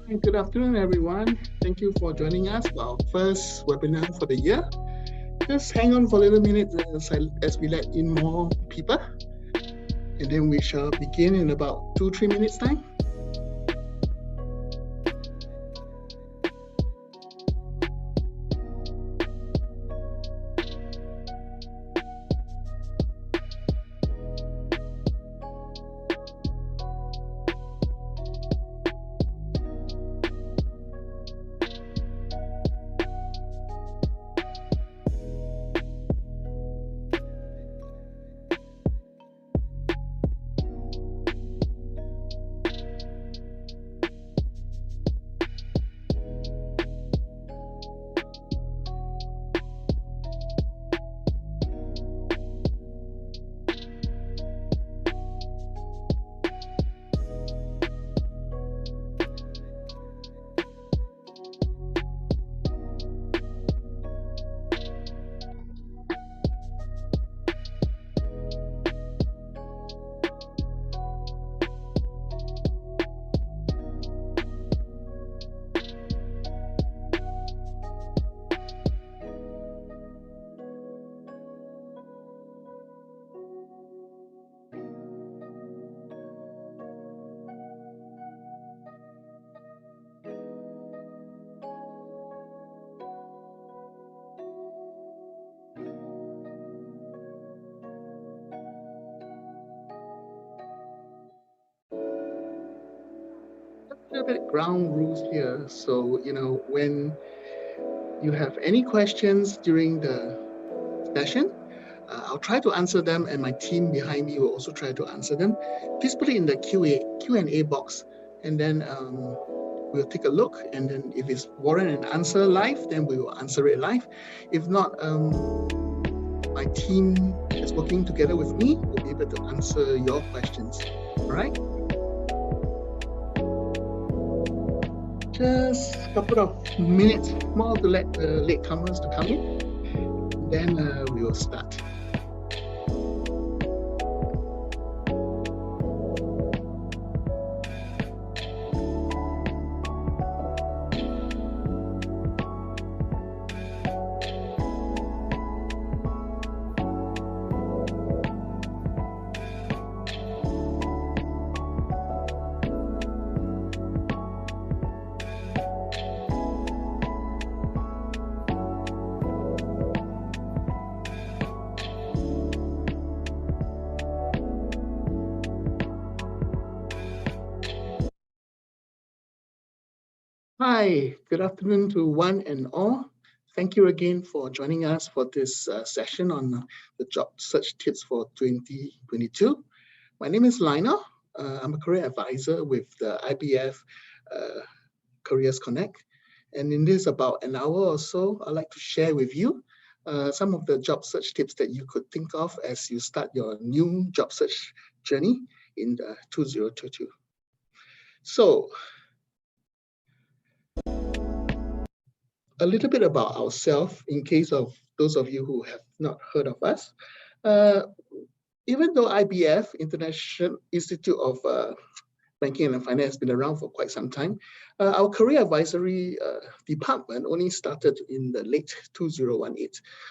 Good afternoon, everyone. Thank you for joining us for our first webinar for the year. Just hang on for a little minute as we let in more people, and then we shall begin in about 2-3 minutes time. A little bit ground rules here. So, when you have any questions during the session, I'll try to answer them, and my team behind me will also try to answer them. Please put it in the Q&A box, and then we'll take a look. And then if it's warrant an answer live, then we will answer it live. If not, my team is working together with me will be able to answer your questions. All right. Just a couple of minutes more to let the latecomers to come in. Then we will start. Hi, good afternoon to one and all. Thank you again for joining us for this session on the job search tips for 2022. My name is Lionel. I'm a career advisor with the IBF Careers Connect. And in this about an hour or so, I'd like to share with you some of the job search tips that you could think of as you start your new job search journey in 2022. So, a little bit about ourselves in case of those of you who have not heard of us. Even though IBF, International Institute of Banking and Finance, has been around for quite some time, our career advisory department only started in the late 2018.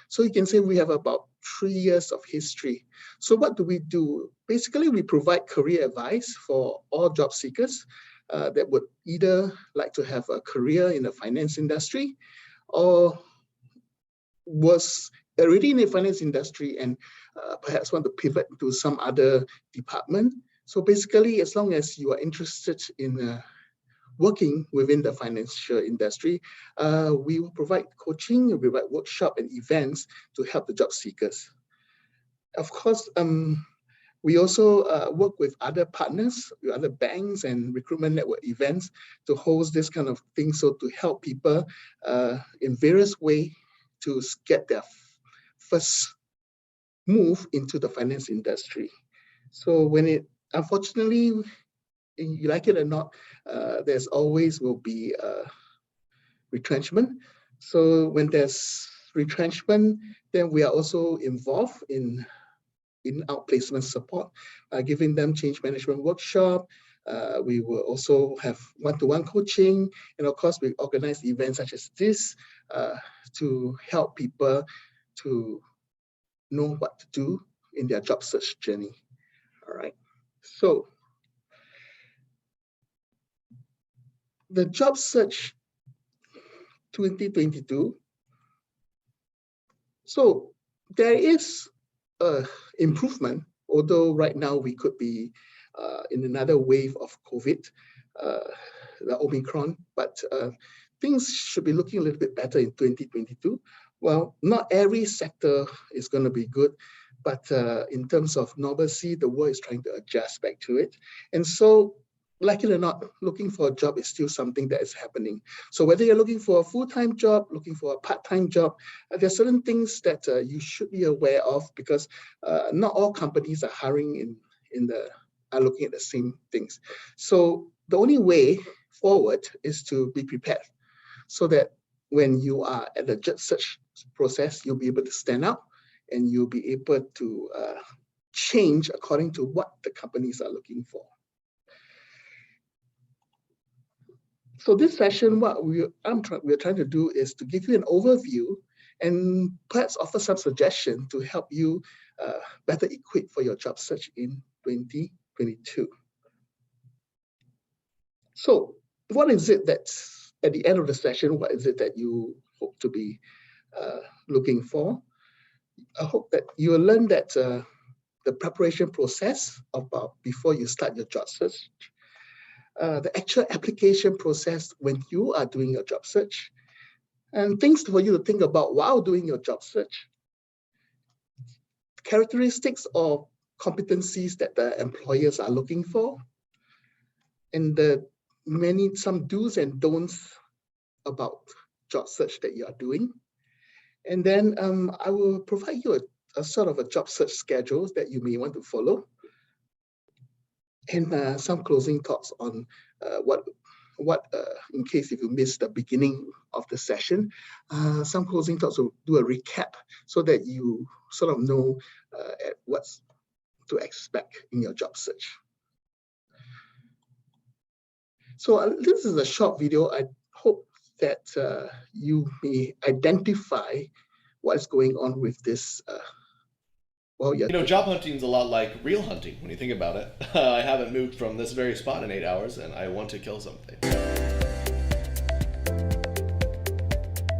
So you can say we have about 3 years of history. So what do we do? Basically, we provide career advice for all job seekers that would either like to have a career in the finance industry or was already in the finance industry and perhaps want to pivot to some other department. So basically, as long as you are interested in working within the financial industry, we will provide coaching, we provide workshop and events to help the job seekers. Of course, we also work with other partners, with other banks and recruitment network events to host this kind of thing. So to help people in various ways to get their first move into the finance industry. So when it, unfortunately, you like it or not, there's always will be retrenchment. So when there's retrenchment, then we are also involved in outplacement support, giving them change management workshop, We will also have one-to-one coaching, and of course, we organize events such as this to help people to know what to do in their job search journey. All right. So the job search 2022. So there is improvement, although right now we could be in another wave of COVID, the Omicron, but things should be looking a little bit better in 2022. Well, not every sector is going to be good, but in terms of normalcy, the world is trying to adjust back to it. And so, like it or not, looking for a job is still something that is happening. So whether you're looking for a full-time job, looking for a part-time job, there are certain things that you should be aware of, because not all companies are hiring are looking at the same things. So the only way forward is to be prepared, so that when you are at the job search process, you'll be able to stand out and you'll be able to change according to what the companies are looking for. So this session, what we're trying to do is to give you an overview and perhaps offer some suggestion to help you better equip for your job search in 2022. So what is it that, at the end of the session, what is it that you hope to be looking for? I hope that you will learn that the preparation process before you start your job search, the actual application process when you are doing your job search, and things for you to think about while doing your job search, characteristics or competencies that the employers are looking for, and some do's and don'ts about job search that you are doing. And then I will provide you a sort of a job search schedule that you may want to follow, and some closing thoughts on what in case if you missed the beginning of the session, some closing thoughts will do a recap so that you sort of know what to expect in your job search. So this is a short video. I hope that you may identify what is going on with this. Job hunting is a lot like real hunting when you think about it. I haven't moved from this very spot in 8 hours, and I want to kill something.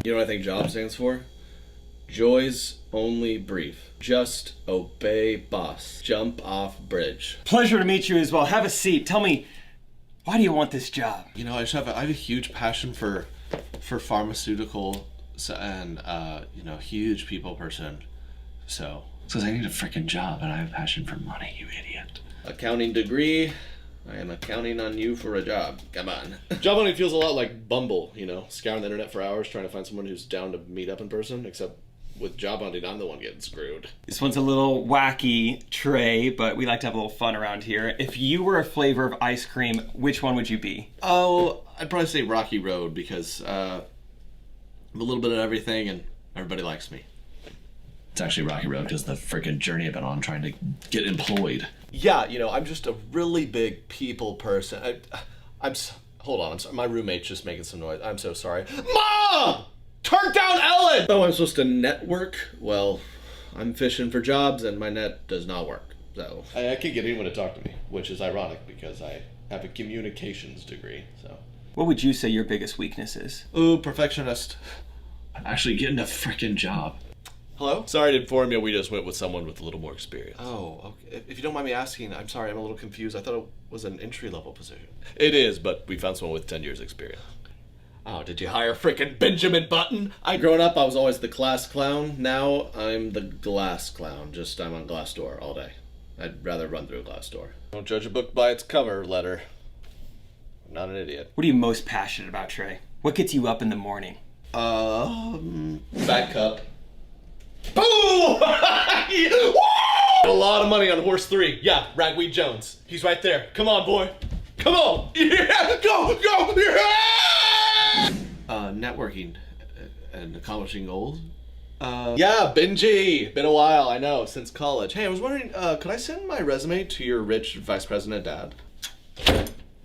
You know what I think JOB stands for? Joys only brief. Just obey boss. Jump off bridge. Pleasure to meet you as well. Have a seat. Tell me, why do you want this job? I have a huge passion for pharmaceutical and huge people person. So. Because I need a freaking job and I have a passion for money, you idiot. Accounting degree. I am accounting on you for a job. Come on. Job hunting feels a lot like Bumble, scouring the internet for hours trying to find someone who's down to meet up in person, except with job hunting, I'm the one getting screwed. This one's a little wacky, Trey, but we like to have a little fun around here. If you were a flavor of ice cream, which one would you be? Oh, I'd probably say Rocky Road, because I'm a little bit of everything and everybody likes me. It's actually Rocky Road because the freaking journey I've been on trying to get employed. Yeah, I'm just a really big people person. Hold on, I'm sorry. My roommate's just making some noise. I'm so sorry. Mom! Turn down Ellen! Oh, I'm supposed to network? Well, I'm fishing for jobs and my net does not work, so. I can't get anyone to talk to me, which is ironic because I have a communications degree, so. What would you say your biggest weakness is? Ooh, perfectionist. Actually getting a freaking job. Hello? Sorry to inform you, we just went with someone with a little more experience. Oh, okay. If you don't mind me asking, I'm sorry, I'm a little confused. I thought it was an entry-level position. It is, but we found someone with 10 years experience. Oh, did you hire frickin' Benjamin Button? Growing up, I was always the class clown. Now, I'm the glass clown. Just I'm on Glassdoor all day. I'd rather run through a Glassdoor. Don't judge a book by its cover, letter. I'm not an idiot. What are you most passionate about, Trey? What gets you up in the morning? Fat cup. Boom! A lot of money on horse 3. Yeah, Ragweed Jones. He's right there. Come on, boy. Come on. Yeah, go, yeah! Networking and accomplishing goals. Yeah, Benji. Been a while, I know, since college. Hey, I was wondering, could I send my resume to your rich vice president dad?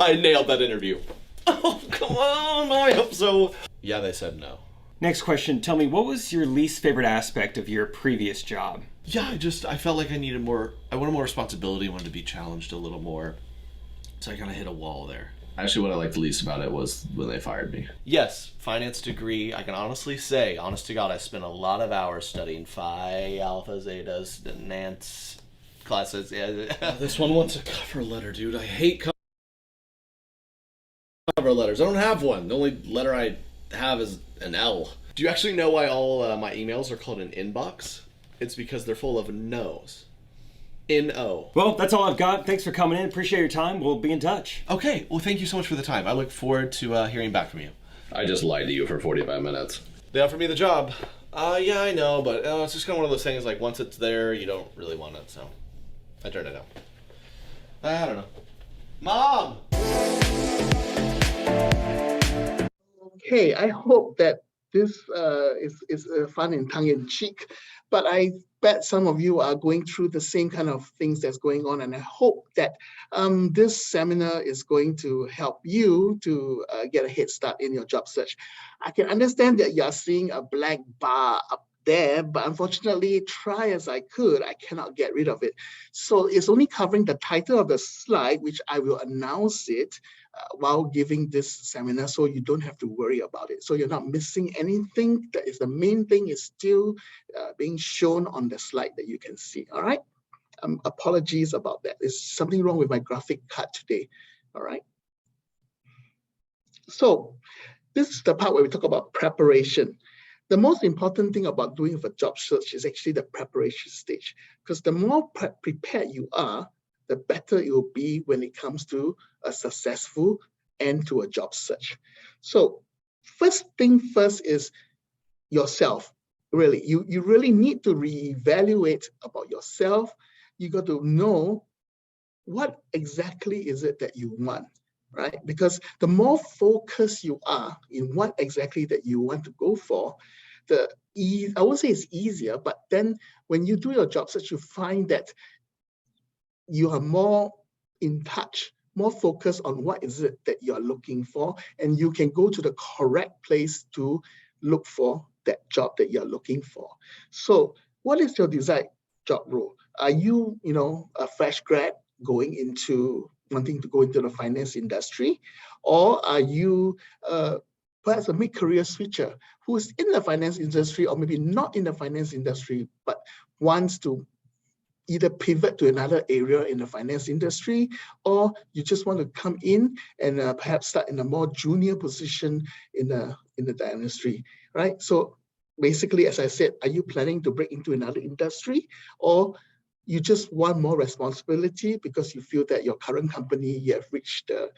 I nailed that interview. Oh, come on. I hope so. Yeah, they said no. Next question. Tell me, what was your least favorite aspect of your previous job? Yeah, I felt like I wanted more responsibility, wanted to be challenged a little more. So I kind of hit a wall there. Actually, what I liked the least about it was when they fired me. Yes, finance degree. I can honestly say, honest to God, I spent a lot of hours studying Phi, Alpha, Zetas, the Nance classes. Yeah. This one wants a cover letter, dude. I hate cover letters. I don't have one. The only letter I have is an L. Do you actually know why all my emails are called an inbox? It's because they're full of no's. N-O. Well, that's all I've got. Thanks for coming in. Appreciate your time. We'll be in touch. Okay. Well, thank you so much for the time. I look forward to hearing back from you. I just lied to you for 45 minutes. They offered me the job. Yeah, I know, but it's just kind of one of those things, like, once it's there, you don't really want it, so I turned it down. I don't know. Mom! Okay, I hope that this is fun and tongue-in-cheek, but I bet some of you are going through the same kind of things that's going on, and I hope that this seminar is going to help you to get a head start in your job search. I can understand that you're seeing a black bar up there, but unfortunately, try as I could, I cannot get rid of it. So it's only covering the title of the slide, which I will announce it while giving this seminar, so you don't have to worry about it. So you're not missing anything. That is the main thing is still being shown on the slide that you can see, all right? Apologies about that. There's something wrong with my graphic card today, all right? So this is the part where we talk about preparation. The most important thing about doing a job search is actually the preparation stage, because the more prepared you are, the better it will be when it comes to a successful end to a job search. So first thing first is yourself. Really, you really need to reevaluate about yourself. You got to know what exactly is it that you want, right? Because the more focused you are in what exactly that you want to go for, I won't say it's easier, but then when you do your job search, you find that you are more in touch, more focused on what is it that you're looking for, and you can go to the correct place to look for that job that you're looking for. So what is your desired job role? Are you, a fresh grad wanting to go into the finance industry? Or are you perhaps a mid-career switcher who is in the finance industry or maybe not in the finance industry, but wants to either pivot to another area in the finance industry, or you just want to come in and perhaps start in a more junior position in the industry, right? So basically, as I said, are you planning to break into another industry, or you just want more responsibility because you feel that your current company, you have reached the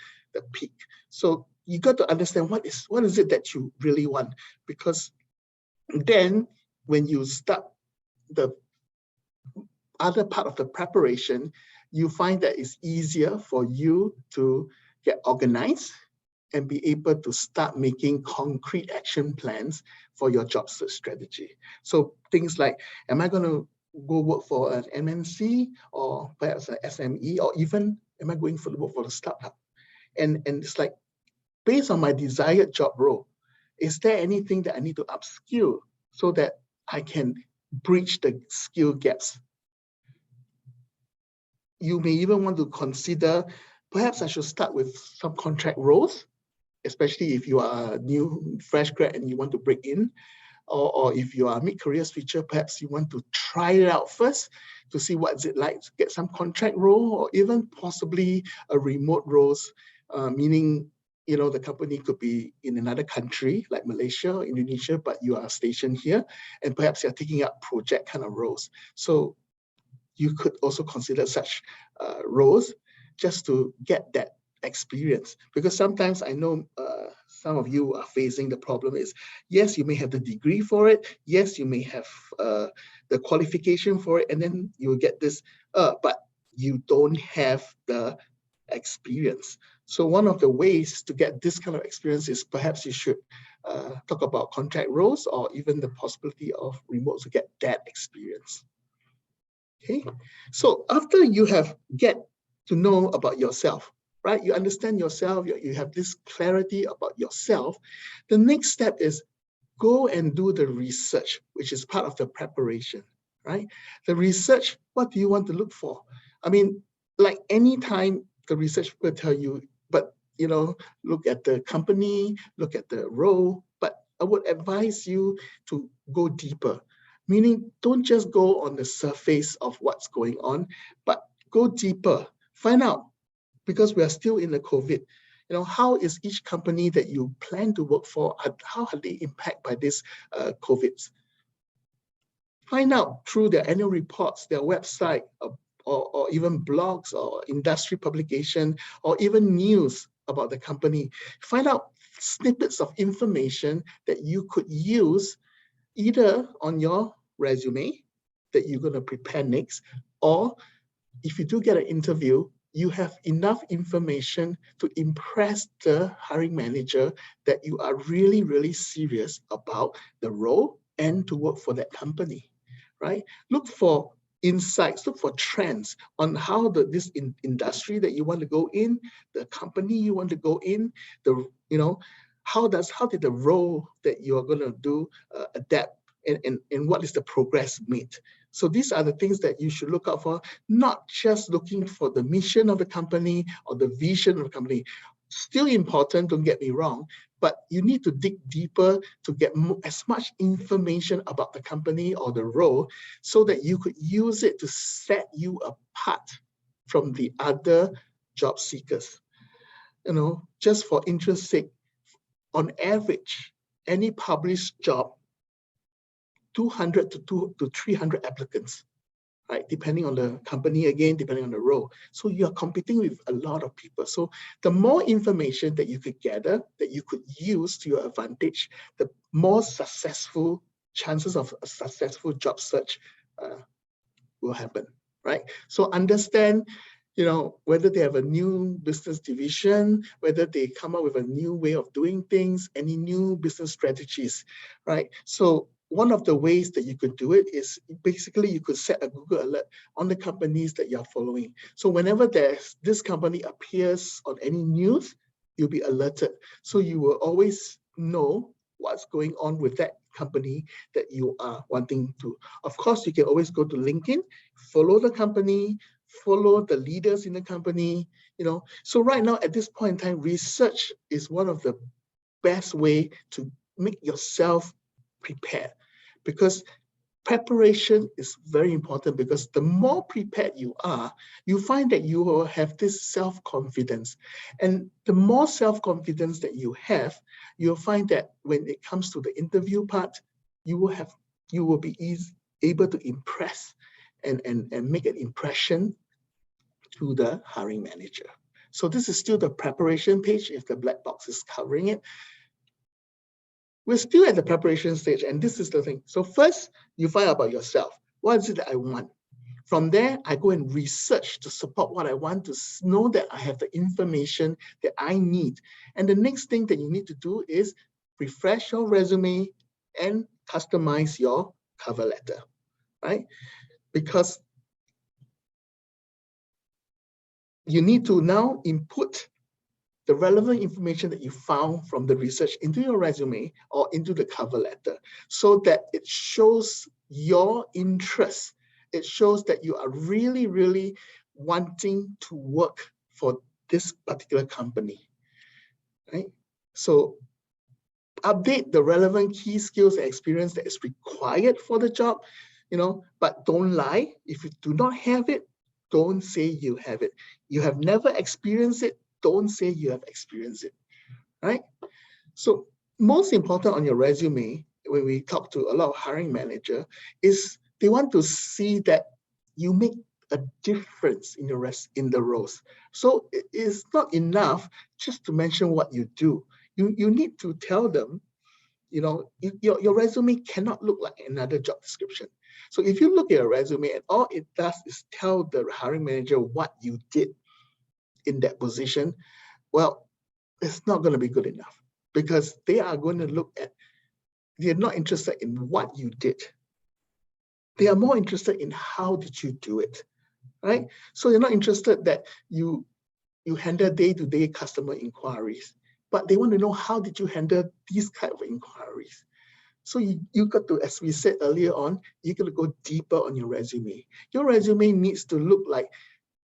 peak? So you got to understand what is it that you really want, because then when you start the other part of the preparation, you find that it's easier for you to get organized and be able to start making concrete action plans for your job search strategy. So things like, am I going to go work for an MNC or perhaps an SME, or even am I going to work for a startup? And it's like, based on my desired job role, is there anything that I need to upskill so that I can bridge the skill gaps? You may even want to consider, perhaps I should start with some contract roles, especially if you are a new fresh grad and you want to break in, or if you are a mid-career switcher, perhaps you want to try it out first to see what is it like to get some contract role, or even possibly a remote roles, meaning the company could be in another country like Malaysia or Indonesia, but you are stationed here, and perhaps you're taking up project kind of roles. So you could also consider such roles just to get that experience. Because sometimes I know some of you are facing the problem is, yes, you may have the degree for it, yes, you may have the qualification for it, and then you'll get this, but you don't have the experience. So one of the ways to get this kind of experience is perhaps you should talk about contract roles, or even the possibility of remote to get that experience. Okay, so after you have get to know about yourself, right? You understand yourself, you have this clarity about yourself. The next step is go and do the research, which is part of the preparation, right? The research, what do you want to look for? I mean, like any time the research will tell you, but look at the company, look at the role, but I would advise you to go deeper, meaning don't just go on the surface of what's going on, but go deeper, find out, because we are still in the COVID, how is each company that you plan to work for, how are they impacted by this COVID? Find out through their annual reports, their website, or even blogs or industry publication, or even news about the company. Find out snippets of information that you could use either on your resume that you're going to prepare next, or if you do get an interview, you have enough information to impress the hiring manager that you are really, really serious about the role and to work for that company, right? Look for insights, look for trends on how this industry that you want to go in, the company you want to go in, how did the role that you are going to do adapt, and what is the progress made. So these are the things that you should look out for, not just looking for the mission of the company or the vision of the company. Still important, don't get me wrong, but you need to dig deeper to get as much information about the company or the role so that you could use it to set you apart from the other job seekers. Just for interest's sake, on average, any published job, 200 to 300 applicants, right? Depending on the company, again, depending on the role. So you're competing with a lot of people. So the more information that you could gather, that you could use to your advantage, the more successful chances of a successful job search will happen, right? So understand, whether they have a new business division, whether they come up with a new way of doing things, any new business strategies, right? So one of the ways that you could do it is basically you could set a Google alert on the companies that you're following. So whenever this company appears on any news, you'll be alerted. So you will always know what's going on with that company that you are wanting to. Of course, you can always go to LinkedIn, follow the company, follow the leaders in the company, So right now at this point in time, research is one of the best way to make yourself prepared, because preparation is very important, because the more prepared you are, you find that you will have this self-confidence. And the more self-confidence that you have, you'll find that when it comes to the interview part, you will be able to impress and make an impression to the hiring manager. So this is still the preparation page if the black box is covering it. We're still at the preparation stage, and this is the thing. So first, you find out about yourself. What is it that I want? From there, I go and research to support what I want, to know that I have the information that I need. And the next thing that you need to do is refresh your resume and customize your cover letter, right? Because you need to now input the relevant information that you found from the research into your resume or into the cover letter, so that it shows your interest. It shows that you are really, really wanting to work for this particular company, right? So update the relevant key skills and experience that is required for the job, but don't lie. If you do not have it, don't say you have it. You have never experienced it, don't say you have experienced it, right? So most important on your resume, when we talk to a lot of hiring manager, is they want to see that you make a difference in the roles. So it is not enough just to mention what you do. You need to tell them, your resume cannot look like another job description. So if you look at your resume and all it does is tell the hiring manager what you did in that position, well, it's not going to be good enough, because they are going to look at, they're not interested in what you did. They are more interested in how did you do it, right? So they're not interested that you you handle day-to-day customer inquiries, but they want to know how did you handle these kind of inquiries. So you got to, as we said earlier on, you got to go deeper on your resume. Your resume needs to look like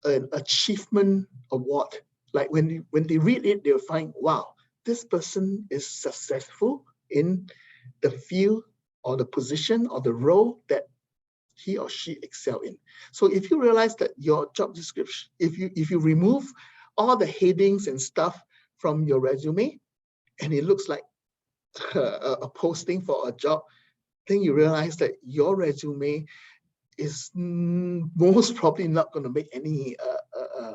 an achievement award. Like when they read it, they'll find, wow, this person is successful in the field or the position or the role that he or she excel in. So if you realize that your job description, if you remove all the headings and stuff from your resume, and it looks like a posting for a job, then you realize that your resume is most probably not going to make any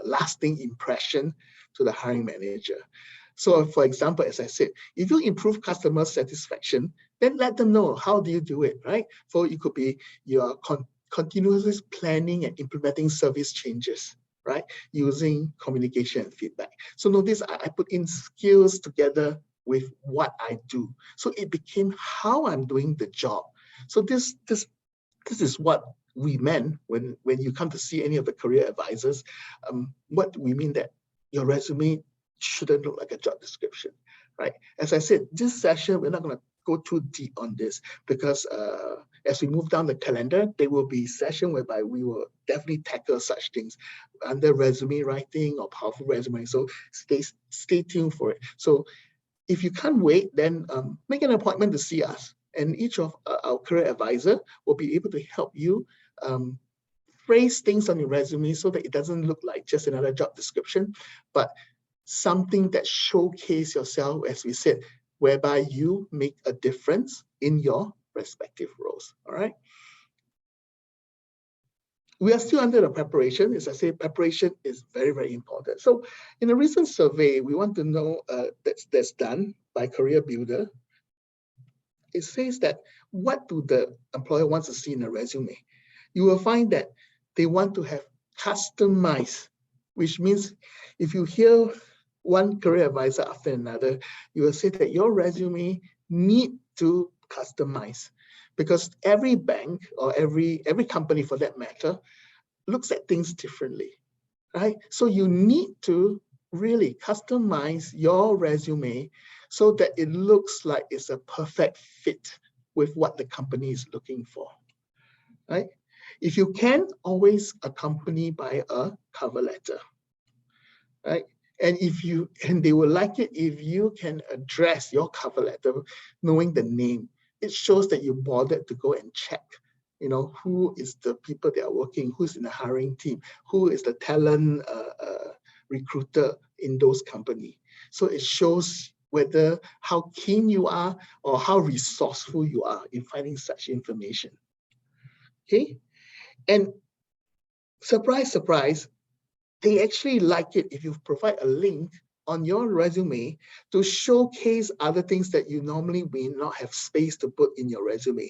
lasting impression to the hiring manager. So for example, as I said, if you improve customer satisfaction, then let them know how do you do it, right? So it could be you're continuously planning and implementing service changes, right? Using communication and feedback. So notice I put in skills together with what I do. So it became how I'm doing the job. So this is what we meant when you come to see any of the career advisors. What we mean that your resume shouldn't look like a job description, right? As I said, this session, we're not going to go too deep on this because as we move down the calendar, there will be session whereby we will definitely tackle such things under resume writing or powerful resume. So stay tuned for it. So if you can't wait, then make an appointment to see us. And each of our career advisor will be able to help you phrase things on your resume so that it doesn't look like just another job description, but something that showcase yourself, as we said, whereby you make a difference in your respective roles, all right? We are still under the preparation. As I say, preparation is very, very important. So in a recent survey, we want to know that's done by Career Builder. It says that what do the employer wants to see in a resume? You will find that they want to have customized, which means if you hear one career advisor after another, you will say that your resume need to customize, because every bank or every company for that matter looks at things differently, right? So you need to really customize your resume so that it looks like it's a perfect fit with what the company is looking for, right? If you can, always accompany by a cover letter, right? And they will like it if you can address your cover letter knowing the name. It shows that you bothered to go and check, who is the people that are working, who's in the hiring team, who is the talent recruiter in those companies. So it shows whether how keen you are or how resourceful you are in finding such information. Okay, and surprise, surprise, they actually like it if you provide a link on your resume to showcase other things that you normally may not have space to put in your resume.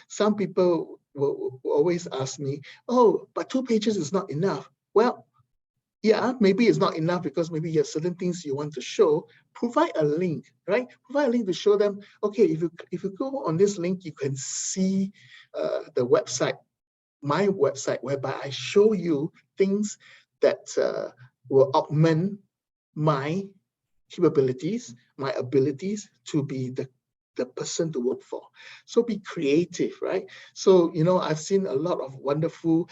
Some people will always ask me, oh, but 2 pages is not enough. Well, yeah, maybe it's not enough because maybe you have certain things you want to show. Provide a link, right? Provide a link to show them, okay, if you go on this link, you can see the website, my website, whereby I show you things that will augment my capabilities, my abilities to be the person to work for. So be creative, right? So, I've seen a lot of wonderful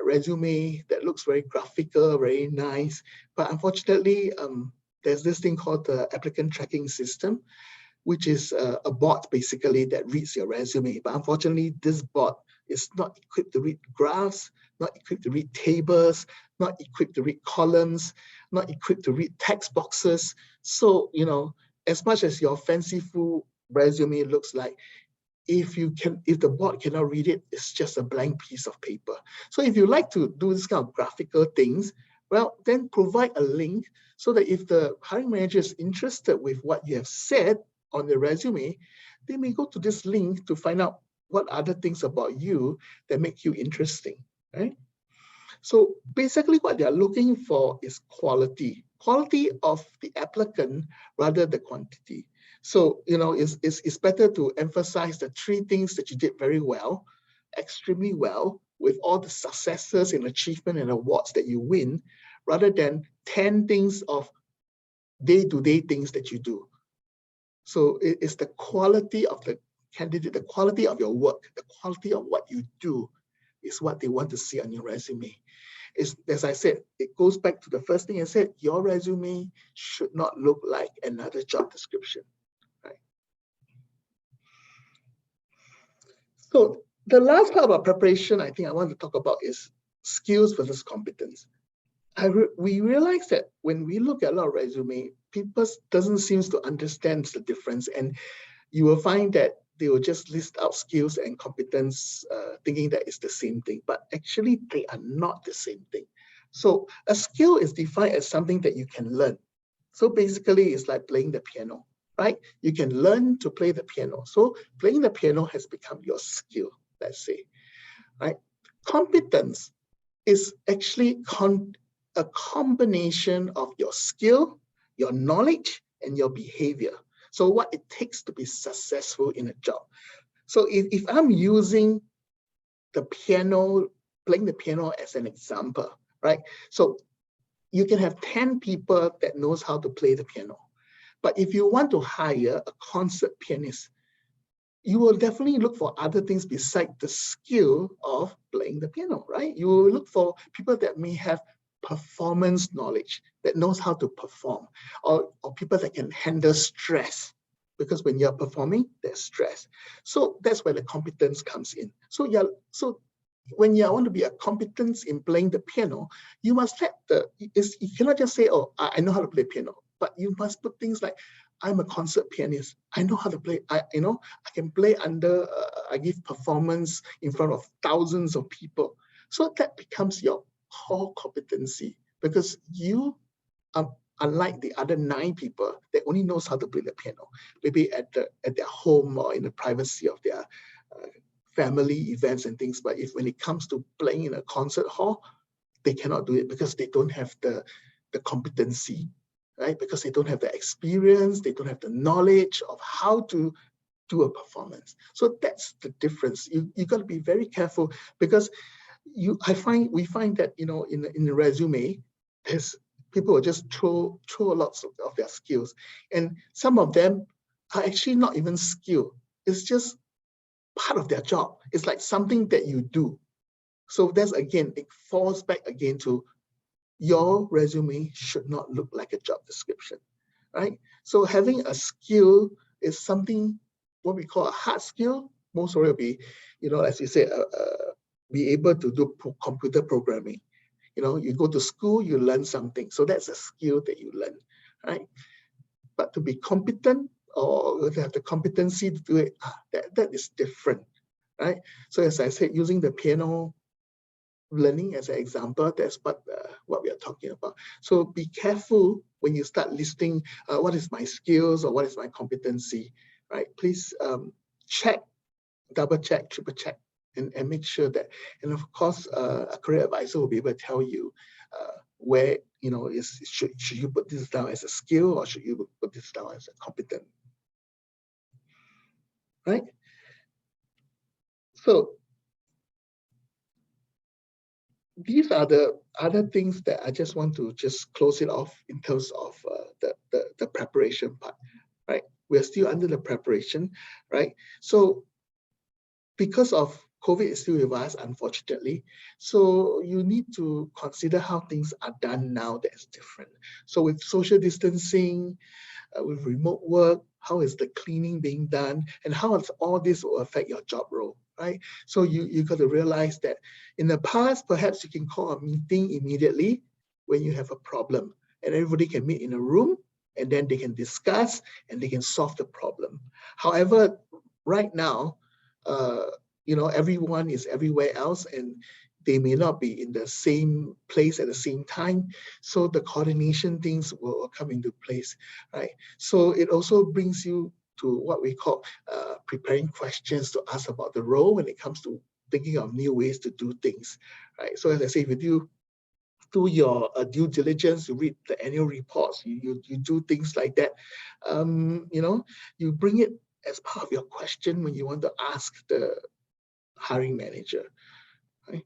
resume that looks very graphical, very nice, but unfortunately, there's this thing called the applicant tracking system, which is a bot basically that reads your resume. But unfortunately, this bot is not equipped to read graphs, not equipped to read tables, not equipped to read columns, not equipped to read text boxes. So, as much as your fanciful resume looks like, if the bot cannot read it, it's just a blank piece of paper. So if you like to do this kind of graphical things, well, then provide a link so that if the hiring manager is interested with what you have said on the resume, they may go to this link to find out what other things about you that make you interesting, right? So basically what they're looking for is quality of the applicant rather than quantity. So, it's better to emphasize the 3 things that you did very well, extremely well, with all the successes and achievement and awards that you win, rather than 10 things of day-to-day things that you do. So it is the quality of the candidate, the quality of your work, the quality of what you do is what they want to see on your resume. As I said, it goes back to the first thing I said, your resume should not look like another job description, right? So the last part about preparation I think I want to talk about is skills versus competence. We realize that when we look at a lot of resume, people doesn't seem to understand the difference, and you will find that they will just list out skills and competence, thinking that it's the same thing, but actually they are not the same thing. So a skill is defined as something that you can learn. So basically it's like playing the piano, right? You can learn to play the piano. So playing the piano has become your skill, let's say, right? Competence is actually a combination of your skill, your knowledge, and your behavior. So what it takes to be successful in a job. So if I'm using the piano, playing the piano as an example, right? So you can have 10 people that knows how to play the piano. But if you want to hire a concert pianist, you will definitely look for other things besides the skill of playing the piano, right? You will look for people that may have performance knowledge, that knows how to perform, or people that can handle stress, because when you're performing, there's stress. So that's where the competence comes in. So when you want to be a competence in playing the piano, you must let you cannot just say, oh, I know how to play piano, but you must put things like, I'm a concert pianist. I know how to play. I can play under. I give performance in front of thousands of people. So that becomes your core competency, because you are unlike the other 9 people that only knows how to play the piano, maybe at their home or in the privacy of their family events and things. But when it comes to playing in a concert hall, they cannot do it because they don't have the competency, right? Because they don't have the experience, they don't have the knowledge of how to do a performance. So that's the difference. You got to be very careful, because we find that in the resume, people will just throw lots of their skills, and some of them are actually not even skilled. It's just part of their job. It's like something that you do. So that's, again, it falls back again to your resume should not look like a job description, right? So having a skill is something, what we call a hard skill. Most of it will be, as you say, be able to do computer programming. You go to school, you learn something. So that's a skill that you learn, right? But to be competent or to have the competency to do it, that is different, right? So as I said, using the piano learning as an example, that's what we are talking about. So be careful when you start listing what is my skills or what is my competency, right? Please check, double check, triple check, and make sure that, and of course, a career advisor will be able to tell you where, should you put this down as a skill or should you put this down as a competent, right? So these are the other things that I just want to just close it off in terms of the preparation part, right? We're still under the preparation, right? So because of COVID is still with us, unfortunately, so you need to consider how things are done now that is different. So with social distancing, with remote work, how is the cleaning being done, and how is all this will affect your job role, right? So you got to realize that in the past, perhaps you can call a meeting immediately when you have a problem, and everybody can meet in a room, and then they can discuss and they can solve the problem. However, right now, everyone is everywhere else, and they may not be in the same place at the same time. So the coordination things will come into place, right? So it also brings you to what we call preparing questions to ask about the role when it comes to thinking of new ways to do things, right? So as I say, if you do your due diligence, you read the annual reports, you do things like that, you bring it as part of your question when you want to ask the hiring manager, right?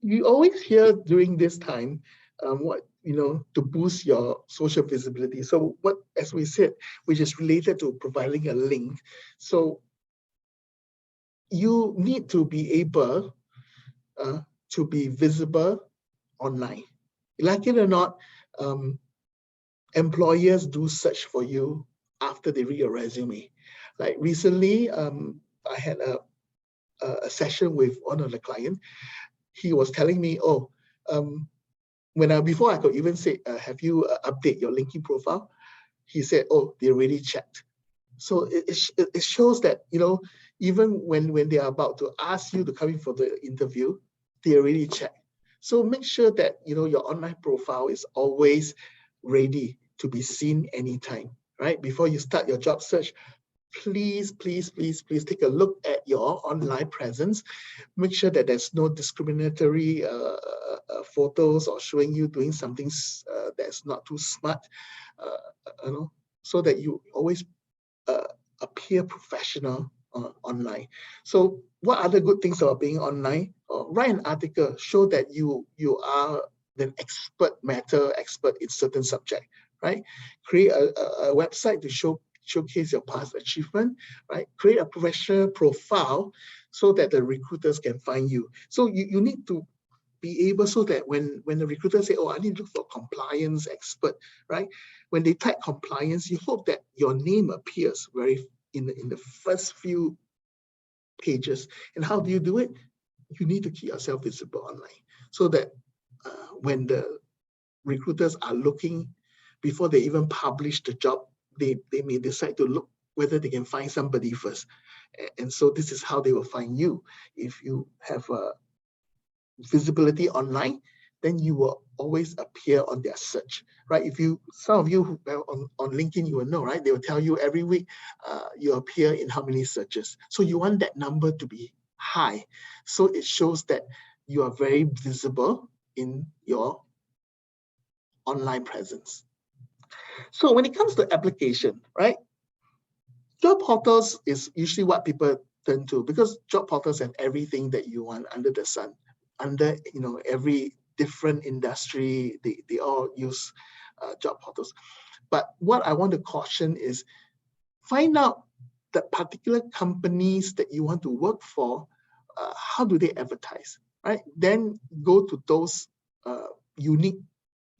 you always hear during this time what, to boost your social visibility. So what, as we said, which is related to providing a link. So you need to be able to be visible online. Like it or not, employers do search for you after they read your resume. Like recently, I had a session with one of the clients. He was telling me, before I could even say, have you update your LinkedIn profile? He said, oh, they already checked. So it shows that, even when they are about to ask you to come in for the interview, they already check. So make sure that, your online profile is always ready to be seen anytime, right? Before you start your job search, please take a look at your online presence. Make sure that there's no discriminatory photos or showing you doing something that's not too smart, so that you always appear professional online. So what other good things about being online? Write an article, show that you are an matter expert in certain subject, right? Create a website to showcase your past achievement, right? Create a professional profile so that the recruiters can find you. So you need to be able, so that when the recruiters say, oh, I need to look for compliance expert, right? When they type compliance, you hope that your name appears in the first few pages. And how do you do it? You need to keep yourself visible online, so that when the recruiters are looking, before they even publish the job, they may decide to look whether they can find somebody first. And so this is how they will find you. If you have a visibility online, then you will always appear on their search, right? Some of you who are on LinkedIn, you will know, right? They will tell you every week you appear in how many searches. So you want that number to be high. So it shows that you are very visible in your online presence. So when it comes to application, right? Job portals is usually what people turn to, because job portals have everything that you want under the sun. Under every different industry, they all use job portals. But what I want to caution is, find out the particular companies that you want to work for, how do they advertise, right? Then go to those unique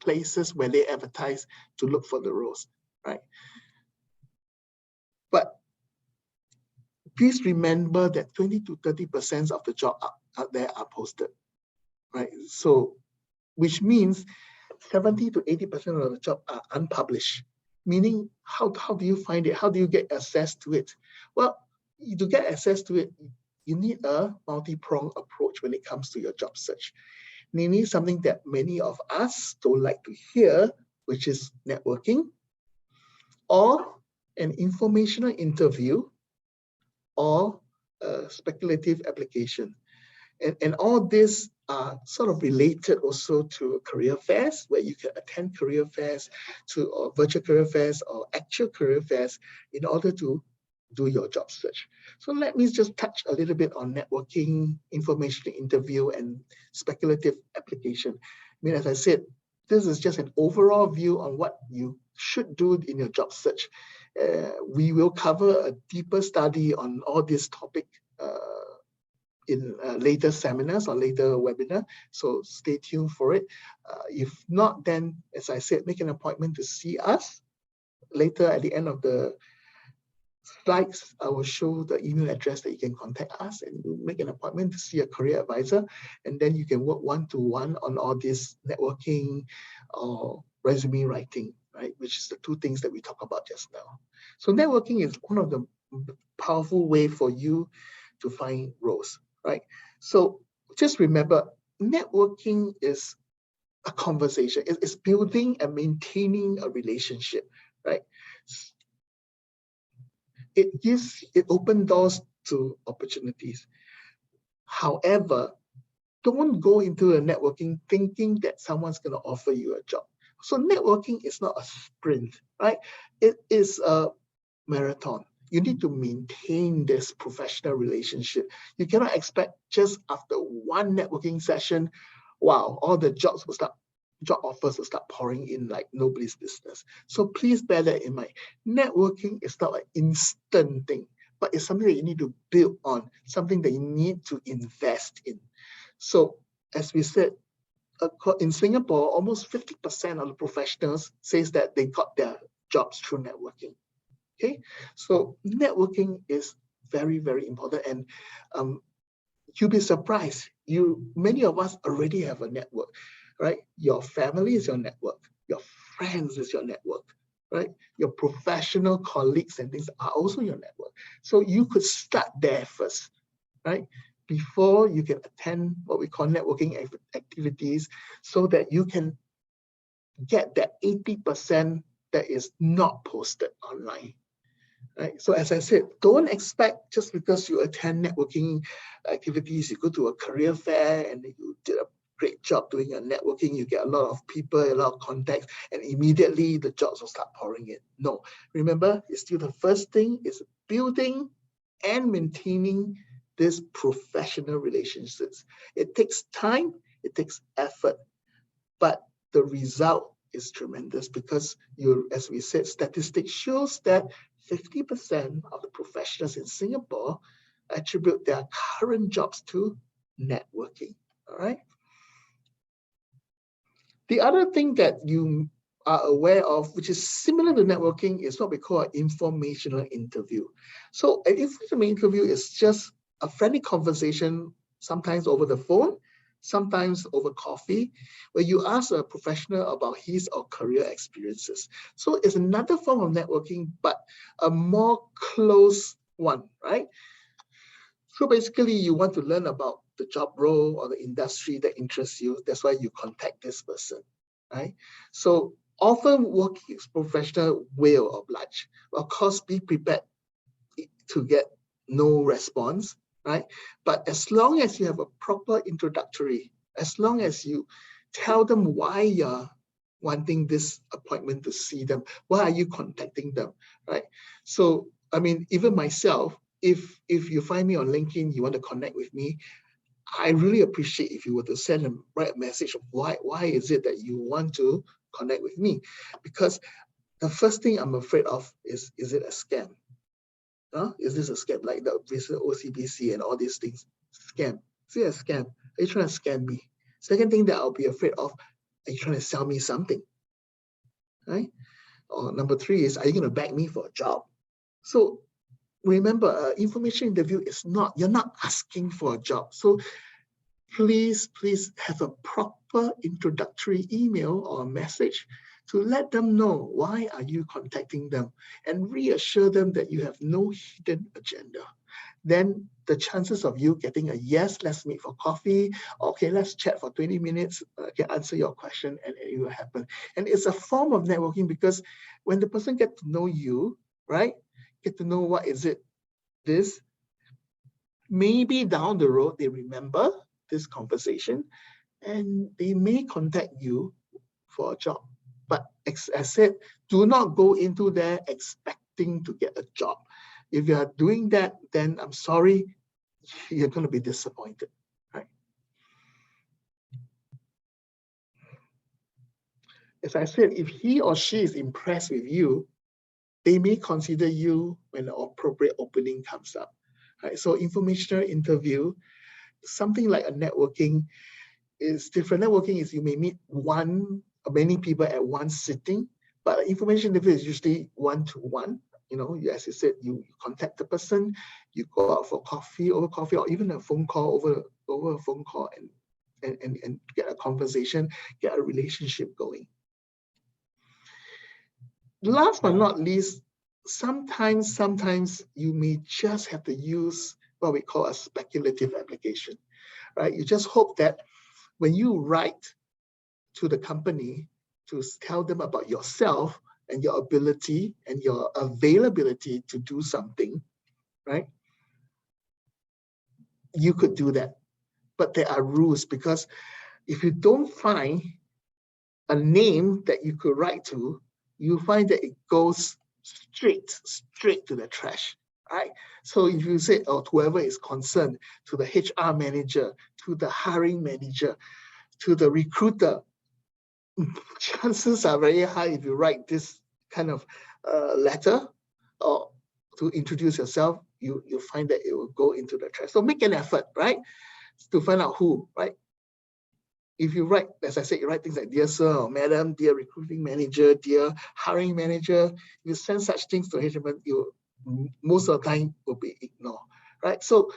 places where they advertise to look for the roles, right? But please remember that 20 to 30% of the job out there are posted, right? So, which means 70 to 80% of the job are unpublished. Meaning, how do you find it? How do you get access to it? Well, to get access to it, you need a multi-pronged approach when it comes to your job search. Namely, something that many of us don't like to hear, which is networking, or an informational interview, or a speculative application. And all this are sort of related also to career fairs, where you can attend career fairs, or virtual career fairs, or actual career fairs, in order to do your job search. So let me just touch a little bit on networking, information interview, and speculative application. I mean, as I said, this is just an overall view on what you should do in your job search. We will cover a deeper study on all this topic in later seminars or later webinar, so stay tuned for it. If not, then, as I said, make an appointment to see us. Later, at the end of the slides, I will show the email address that you can contact us and make an appointment to see a career advisor, and then you can work one-to-one on all this networking or resume writing, right? Which is the two things that we talked about just now. So networking is one of the powerful way for you to find roles, right? So just remember, networking is a conversation. It's building and maintaining a relationship, right? It opens doors to opportunities. However, don't go into a networking thinking that someone's going to offer you a job. So networking is not a sprint, right? It is a marathon. You need to maintain this professional relationship. You cannot expect just after one networking session wow, all the job offers will start pouring in like nobody's business. So please bear that in mind. Networking is not an instant thing, but it's something that you need to build on, something that you need to invest in. So as we said, in Singapore, almost 50% of the professionals says that they got their jobs through networking. Okay, so networking is very, very important, and you'll be surprised. Many of us already have a network, right? Your family is your network. Your friends is your network, right? Your professional colleagues and things are also your network. So you could start there first, right? Before you can attend what we call networking activities, so that you can get that 80% that is not posted online. Right? So as I said, don't expect just because you attend networking activities, you go to a career fair and you did a great job doing your networking, you get a lot of people, a lot of contacts, and immediately the jobs will start pouring in. No, remember, it's still the first thing is building and maintaining these professional relationships. It takes time, it takes effort, but the result is tremendous because as we said, statistics shows that 50% of the professionals in Singapore attribute their current jobs to networking, all right? The other thing that you are aware of, which is similar to networking, is what we call an informational interview. So an informational interview is just a friendly conversation, sometimes over the phone, sometimes over coffee, where you ask a professional about his or career experiences. So it's another form of networking, but a more close one, right? So basically you want to learn about the job role or the industry that interests you. That's why you contact this person, right? So often working professional will oblige. Of course, be prepared to get no response, right? But as long as you have a proper introductory, as long as you tell them why you're wanting this appointment to see them, why are you contacting them, right? So, I mean, even myself, if you find me on LinkedIn, you want to connect with me, I really appreciate if you were to send a right message of why is it that you want to connect with me? Because the first thing I'm afraid of is it a scam? Is this a scam? Like the OCBC and all these things, scam. Is it a scam? Are you trying to scam me? Second thing that I'll be afraid of, are you trying to sell me something? Right? Or number three is, are you going to beg me for a job? So remember, information interview is not, you're not asking for a job. So please have a proper introductory email or message to let them know why are you contacting them and reassure them that you have no hidden agenda. Then the chances of you getting a yes, let's meet for coffee, okay, let's chat for 20 minutes, can answer your question, and it will happen. And it's a form of networking because when the person gets to know you, right, get to know what is it, this, maybe down the road they remember this conversation and they may contact you for a job. But as I said, do not go into there expecting to get a job. If you are doing that, then I'm sorry, you're going to be disappointed, right? As I said, if he or she is impressed with you, they may consider you when the appropriate opening comes up, right? So informational interview, something like a networking is different. Networking is you may meet one or many people at one sitting, but information interview is usually one-to-one. You know, as you said, you contact the person, you go out for coffee, over coffee, or even a phone call over a phone call and get a conversation, get a relationship going. Last but not least, sometimes you may just have to use what we call a speculative application, right? You just hope that when you write to the company to tell them about yourself and your ability and your availability to do something, right? You could do that. But there are rules, because if you don't find a name that you could write to, you find that it goes straight to the trash, right? So if you say, oh, whoever is concerned, to the HR manager, to the hiring manager, to the recruiter, chances are very high if you write this kind of letter or to introduce yourself, you find that it will go into the trash. So make an effort, right, to find out who, right? If you write, as I said, you write things like dear sir or madam, dear recruiting manager, dear hiring manager, you send such things to HR, you most of the time will be ignored, right? So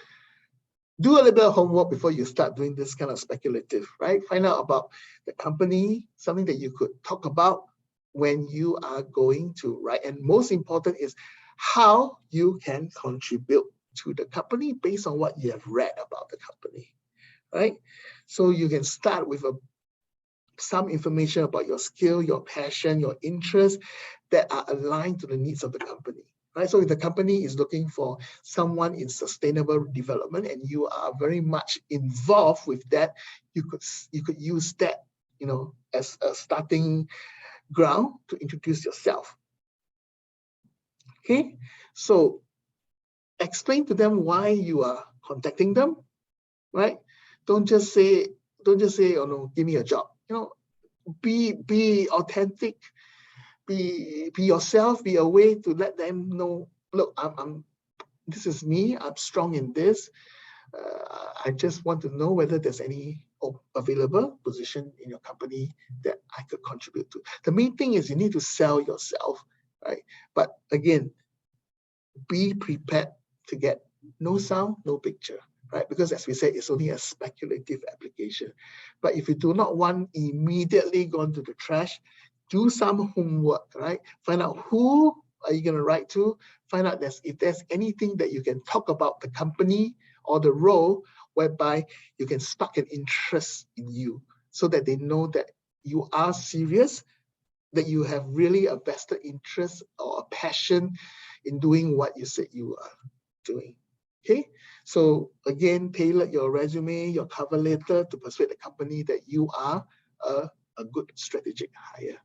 do a little bit of homework before you start doing this kind of speculative, right? Find out about the company, something that you could talk about when you are going to write. And most important is how you can contribute to the company based on what you have read about the company, right? So you can start with some information about your skill, your passion, your interests that are aligned to the needs of the company. Right? So if the company is looking for someone in sustainable development and you are very much involved with that, you could use that, you know, as a starting ground to introduce yourself. Okay, so explain to them why you are contacting them, right? Don't just say, oh no, give me a job. You know, be authentic. Be yourself, be a way to let them know, look, this is me, I'm strong in this. I just want to know whether there's any available position in your company that I could contribute to. The main thing is you need to sell yourself, right? But again, be prepared to get no sound, no picture, right? Because as we said, it's only a speculative application. But if you do not want immediately gone to the trash, do some homework, right? Find out who are you going to write to. Find out if there's anything that you can talk about the company or the role whereby you can spark an interest in you so that they know that you are serious, that you have really a vested interest or a passion in doing what you said you are doing. Okay, so again, tailor your resume, your cover letter to persuade the company that you are a good strategic hire.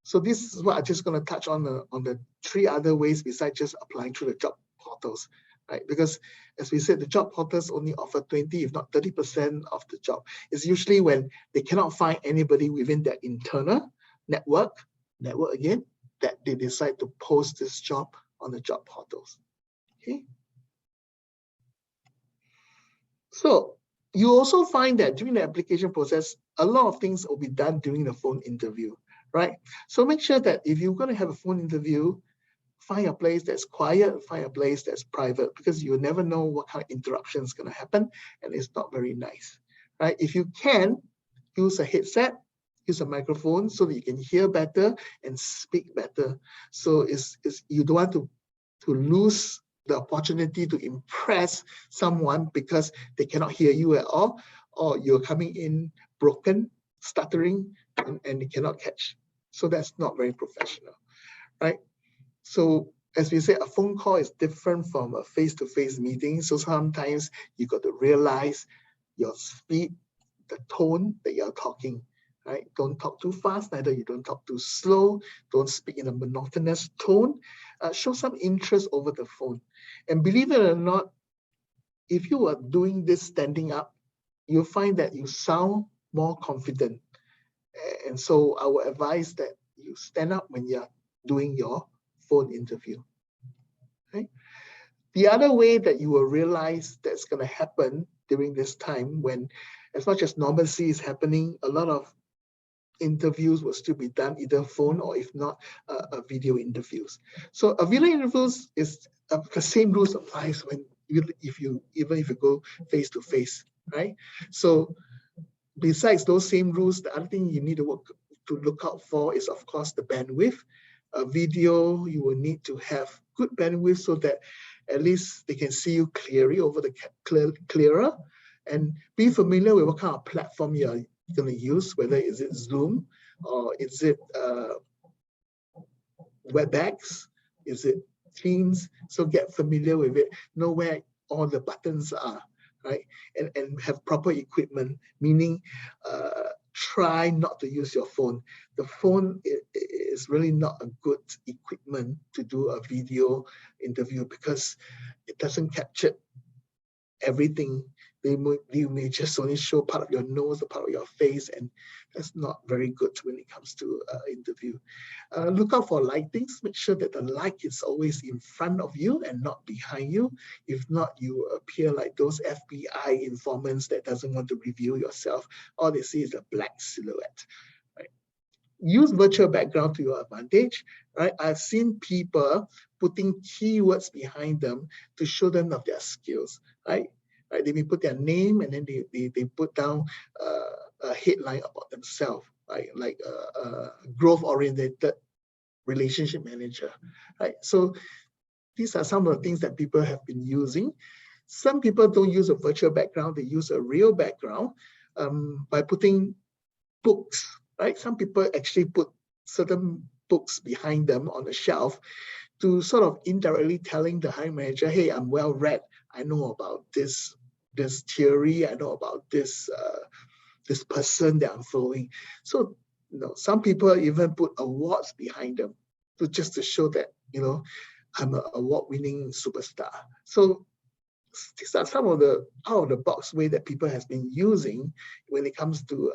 So this is what I'm just going to touch on the 3 other ways besides just applying through the job portals, right? Because as we said, the job portals only offer 20, if not 30% of the job. It's usually when they cannot find anybody within their internal network again, that they decide to post this job on the job portals. Okay. So you also find that during the application process, a lot of things will be done during the phone interview, right? So make sure that if you're going to have a phone interview, find a place that's quiet, find a place that's private, because you never know what kind of interruption is going to happen, and it's not very nice, right? If you can, use a headset, use a microphone so that you can hear better and speak better. So you don't want to lose the opportunity to impress someone because they cannot hear you at all, or you're coming in broken, stuttering, and they cannot catch. So that's not very professional, right? So as we say, a phone call is different from a face-to-face meeting. So sometimes you got to realize your speed, the tone that you're talking, right? Don't talk too fast, neither you don't talk too slow. Don't speak in a monotonous tone. Show some interest over the phone. And believe it or not, if you are doing this standing up, you'll find that you sound more confident. And so I would advise that you stand up when you're doing your phone interview. Okay? The other way that you will realize that's going to happen during this time, when as much as normalcy is happening, a lot of interviews will still be done either phone or if not video interviews. So a video interviews is the same rules applies when even if you go face to face, right? So besides those same rules, the other thing you need to look out for is, of course, the bandwidth. A video, you will need to have good bandwidth so that at least they can see you clearly over the clearer, and be familiar with what kind of platform you're going to use, whether is it Zoom or is it WebEx, is it Teams. So get familiar with it, know where all the buttons are, right? And have proper equipment, meaning try not to use your phone. The phone is really not a good equipment to do a video interview because it doesn't capture everything you may just only show part of your nose or part of your face, and that's not very good when it comes to interview. Look out for lightings. Make sure that the light is always in front of you and not behind you. If not, you appear like those FBI informants that doesn't want to reveal yourself. All they see is a black silhouette. Right? Use virtual background to your advantage. Right? I've seen people putting keywords behind them to show them of their skills. Right? Right? They may put their name and then they put down a headline about themselves, right? Like a growth-oriented relationship manager, right? So these are some of the things that people have been using. Some people don't use a virtual background; they use a real background by putting books, right? Some people actually put certain books behind them on the shelf to sort of indirectly telling the hiring manager, "Hey, I'm well read. I know about this theory. I know about this person that I'm following." So, some people even put awards behind them just to show that, I'm an award-winning superstar. So these are some of the out-of-the-box way that people have been using when it comes to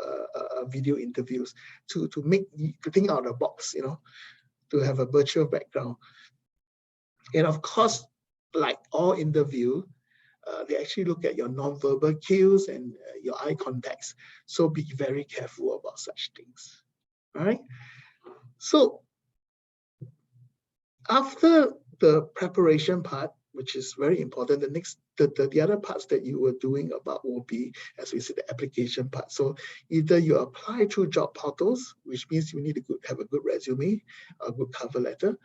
video interviews to think out of the box, to have a virtual background. And of course, like all interview, they actually look at your nonverbal cues and your eye contacts. So be very careful about such things. All right. So after the preparation part, which is very important, the other parts that you were doing about will be, as we said, the application part. So either you apply through job portals, which means you need to have a good resume, a good cover letter.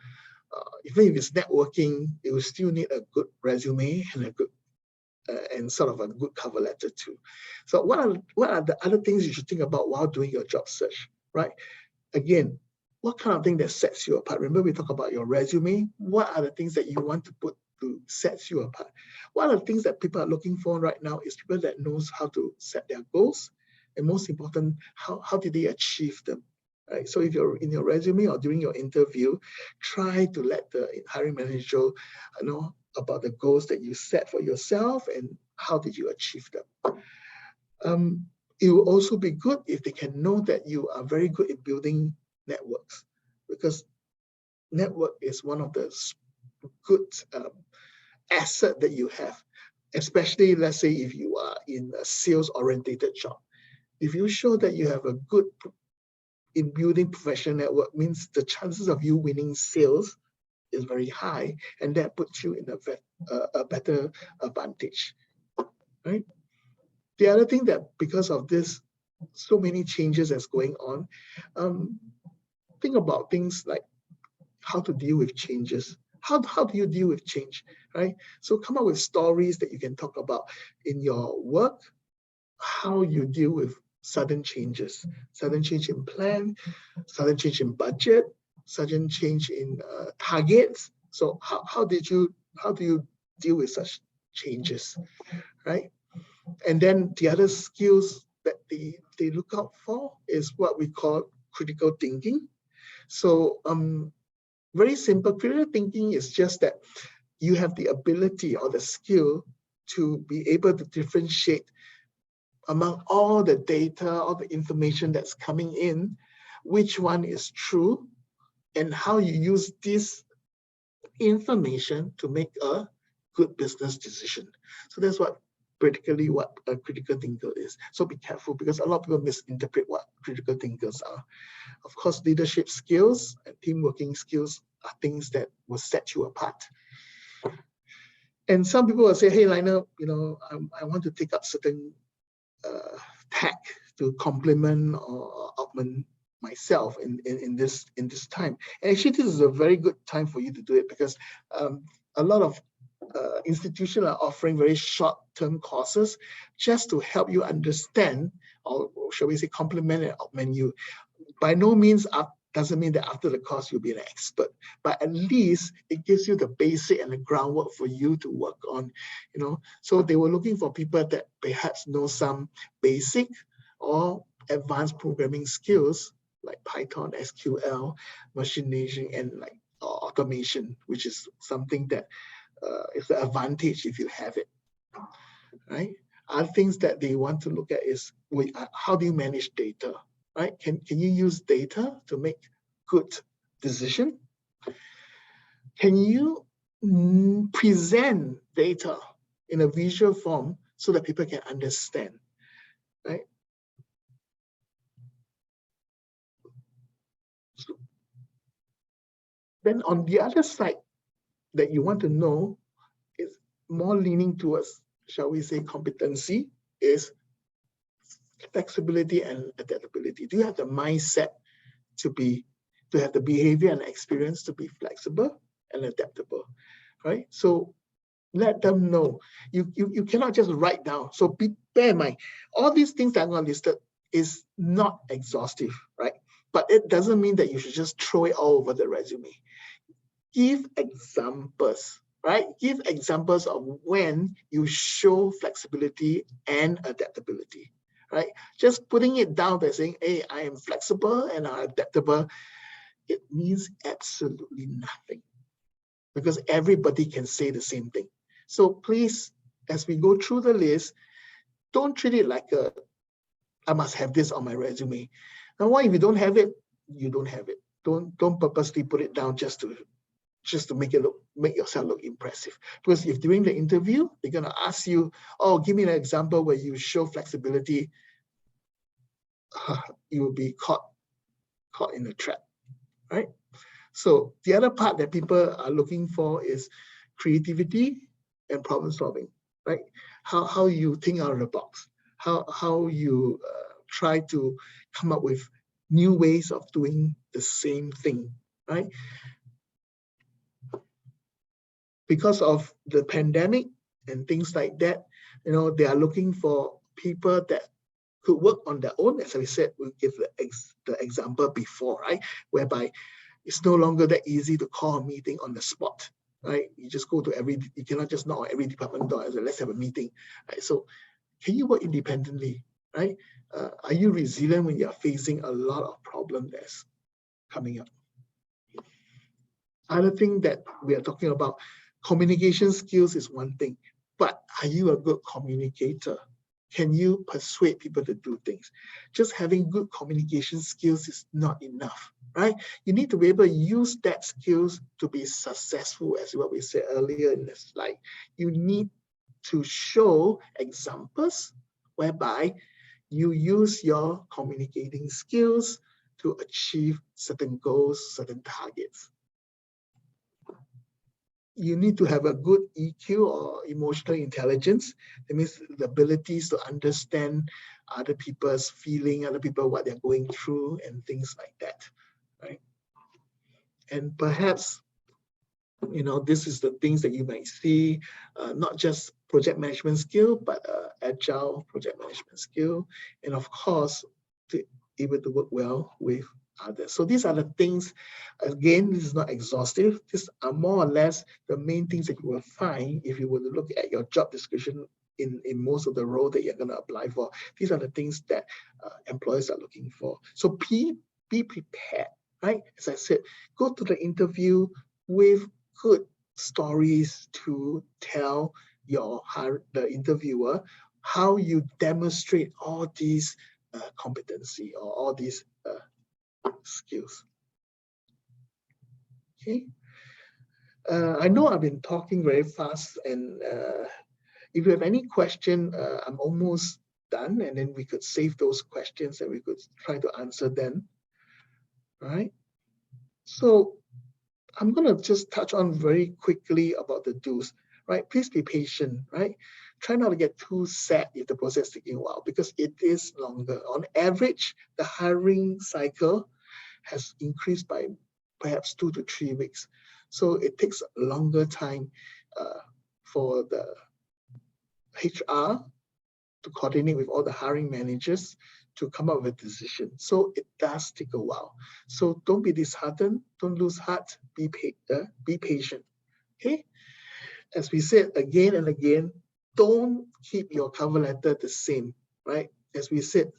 Even if it's networking, you will still need a good resume and a good and sort of a good cover letter too. So what are the other things you should think about while doing your job search, right? Again, what kind of thing that sets you apart? Remember, we talk about your resume. What are the things that you want to put to set you apart? One of the things that people are looking for right now is people that knows how to set their goals, and most important, how did they achieve them? Right? So if you're in your resume or during your interview, try to let the hiring manager know about the goals that you set for yourself and how did you achieve them. It will also be good if they can know that you are very good at building networks, because network is one of the good asset that you have, especially let's say if you are in a sales-oriented job. If you show that you have a good in building professional network, means the chances of you winning sales is very high, and that puts you in a better advantage, right? The other thing that because of this, so many changes that's going on, think about things like how to deal with changes. How do you deal with change, right? So come up with stories that you can talk about in your work, how you deal with sudden changes, sudden change in plan, sudden change in budget, sudden change in targets. So how do you deal with such changes, right? And then the other skills that they look out for is what we call critical thinking. So very simple, critical thinking is just that you have the ability or the skill to be able to differentiate among all the data, all the information that's coming in, which one is true, and how you use this information to make a good business decision. So that's what a critical thinker is. So be careful, because a lot of people misinterpret what critical thinkers are. Of course, leadership skills and team working skills are things that will set you apart. And some people will say, "Hey, Lionel, I want to take up certain tech to complement or augment myself in this time." And actually, this is a very good time for you to do it, because a lot of institutions are offering very short-term courses just to help you understand, or shall we say, complement and augment you. By no means doesn't mean that after the course you'll be an expert, but at least it gives you the basic and the groundwork for you to work on. So they were looking for people that perhaps know some basic or advanced programming skills like Python, SQL, machine learning, and like automation, which is something that is the advantage if you have it, right? Other things that they want to look at is how do you manage data, right? Can you use data to make good decision? Can you present data in a visual form so that people can understand, right? So then on the other side that you want to know is more leaning towards, shall we say, competency, is flexibility and adaptability. Do you have the mindset to have the behavior and experience to be flexible and adaptable, right? So let them know. You cannot just write down. So bear in mind, all these things that I'm going to list is not exhaustive, right? But it doesn't mean that you should just throw it all over the resume. Give examples, right? Give examples of when you show flexibility and adaptability, right? Just putting it down by saying, hey, I am flexible and I'm adaptable, it means absolutely nothing because everybody can say the same thing. So please, as we go through the list, don't treat it like I must have this on my resume. Now, why if you don't have it, you don't have it. Don't purposely put it down just to make yourself look impressive. Because if during the interview, they're gonna ask you, oh, give me an example where you show flexibility, you will be caught in a trap, right? So the other part that people are looking for is creativity and problem solving, right? How you think out of the box, how you try to come up with new ways of doing the same thing, right? Because of the pandemic and things like that, they are looking for people that could work on their own. As I said, we'll give the example before, right? Whereby it's no longer that easy to call a meeting on the spot, right? You just go to you cannot just knock on every department door and say, let's have a meeting, right? So can you work independently, right? Are you resilient when you're facing a lot of problems that's coming up? Other thing that we are talking about, communication skills is one thing, but are you a good communicator? Can you persuade people to do things? Just having good communication skills is not enough, right? You need to be able to use that skills to be successful, as what we said earlier in the slide. You need to show examples whereby you use your communicating skills to achieve certain goals, certain targets. You need to have a good EQ or emotional intelligence. That means the abilities to understand other people's feeling, other people, what they're going through and things like that, right? And perhaps, this is the things that you might see, not just project management skill, but agile project management skill. And of course, to able to work well with others. So these are the things, again, this is not exhaustive. These are more or less the main things that you will find if you were to look at your job description in most of the role that you're going to apply for. These are the things that employers are looking for. So be prepared, right? As I said, go to the interview with good stories to tell the interviewer how you demonstrate all these competency or all these skills. Okay. I know I've been talking very fast, and if you have any question, I'm almost done, and then we could save those questions and we could try to answer them. Right. So I'm going to just touch on very quickly about the do's. Right. Please be patient. Right. Try not to get too sad if the process is taking a while, because it is longer. On average, the hiring cycle has increased by perhaps 2 to 3 weeks. So it takes a longer time for the HR to coordinate with all the hiring managers to come up with a decision. So it does take a while. So don't be disheartened, don't lose heart, be patient, okay? As we said again and again, don't keep your cover letter the same, right? As we said,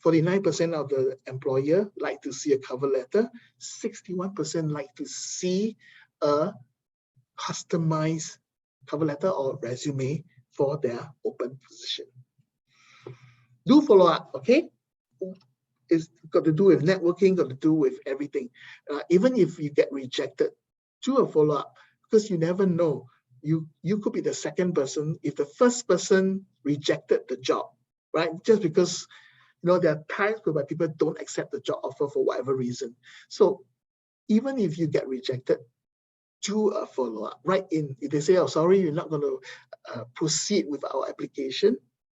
49% of the employer like to see a cover letter, 61% like to see a customized cover letter or resume for their open position, do follow up, okay? It's got to do with networking, got to do with everything. Even if you get rejected, do a follow up, because you never know. You could be the second person if the first person rejected the job, right? Just because, you know, there are times where people don't accept the job offer for whatever reason. So even if you get rejected, do a follow up. Right in, if they say, oh, sorry, you're not going to proceed with our application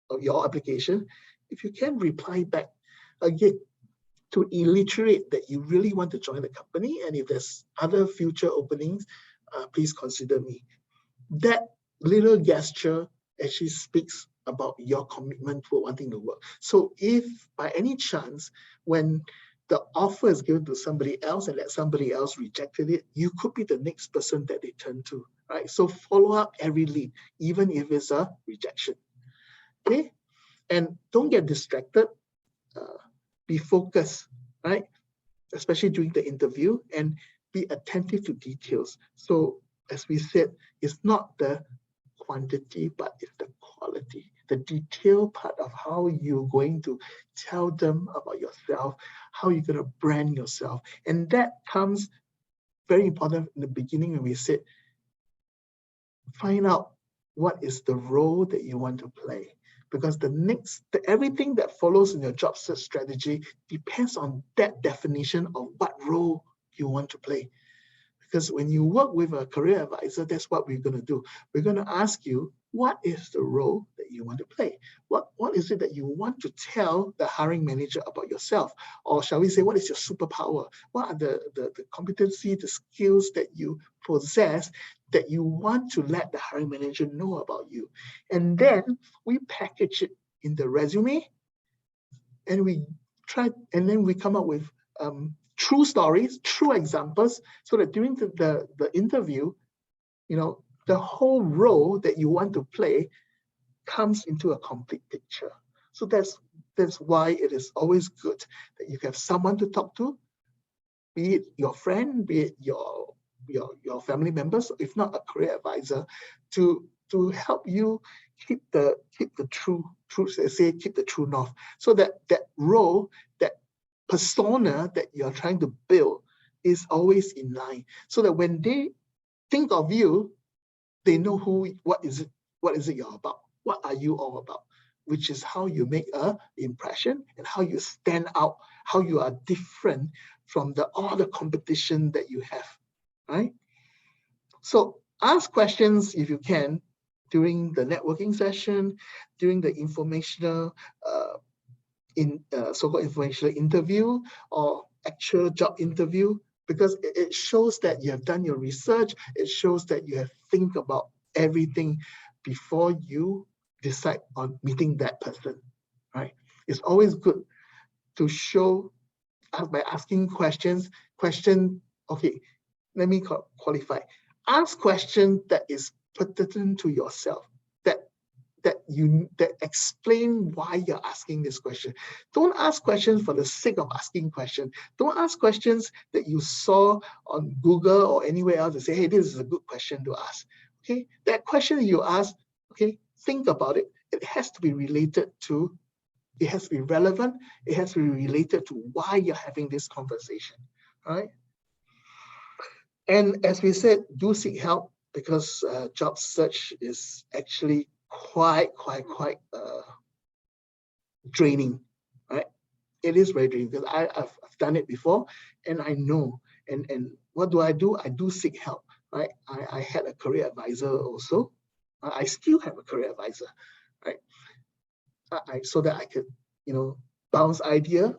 or your application, if you can reply back again to illustrate that you really want to join the company, and if there's other future openings, please consider me. That little gesture actually speaks about your commitment to wanting to work. So if by any chance, when the offer is given to somebody else and that somebody else rejected it, you could be the next person that they turn to, right? So follow up every lead, even if it's a rejection, okay? And don't get distracted, be focused, right? Especially during the interview, and be attentive to details. So as we said, it's not the quantity, but it's the quality, the detailed part of how you're going to tell them about yourself, how you're going to brand yourself. And that comes very important in the beginning when we said, find out what is the role that you want to play. Because everything that follows in your job search strategy depends on that definition of what role you want to play. Because when you work with a career advisor, that's what we're going to do. We're going to ask you, what is the role that you want to play? What is it that you want to tell the hiring manager about yourself? Or shall we say, what is your superpower? What are the competency, the skills that you possess that you want to let the hiring manager know about you? And then we package it in the resume, and then we come up with true stories, true examples, so that during the interview, you know, the whole role that you want to play comes into a complete picture. So that's why it is always good that you have someone to talk to, be it your friend, be it your family members, if not a career advisor, to help you keep the true, they say, keep the true north, so that role, that persona that you're trying to build is always in line, so that when they think of you, they know what is it you're about, what are you all about, which is how you make an impression and how you stand out, how you are different from all the competition that you have, right? So ask questions if you can during the networking session, during the informational so-called informational interview or actual job interview, because it shows that you have done your research. It shows that you have think about everything before you decide on meeting that person, right? It's always good to show by asking questions. Okay, let me qualify. Ask questions that is pertinent to yourself, that explain why you're asking this question. Don't ask questions for the sake of asking questions. Don't ask questions that you saw on Google or anywhere else and say, hey, this is a good question to ask. Okay, that question you ask, okay, think about it. It has to be related to, it has to be relevant. It has to be related to why you're having this conversation, right? And as we said, do seek help, because job search is actually quite draining, right? It is very draining, because I've done it before, and I know. And what do? I do seek help, right? I had a career advisor also. I still have a career advisor, right? So that I could, you know, bounce idea.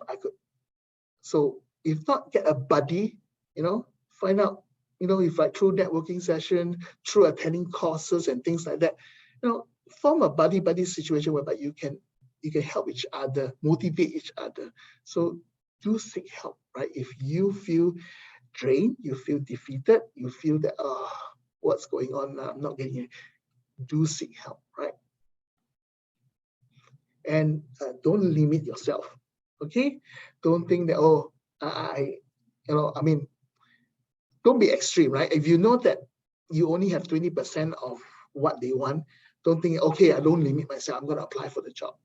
So if not, get a buddy, you know, find out, you know, if like through networking session, through attending courses and things like that, you know, form a buddy situation whereby you can help each other, motivate each other. So do seek help, right? If you feel drained, you feel defeated, you feel that, what's going on now? I'm not getting it. Do seek help, right? And don't limit yourself, okay? Don't think that, don't be extreme, right? If you know that you only have 20% of what they want, don't think, okay, I don't limit myself, I'm going to apply for the job.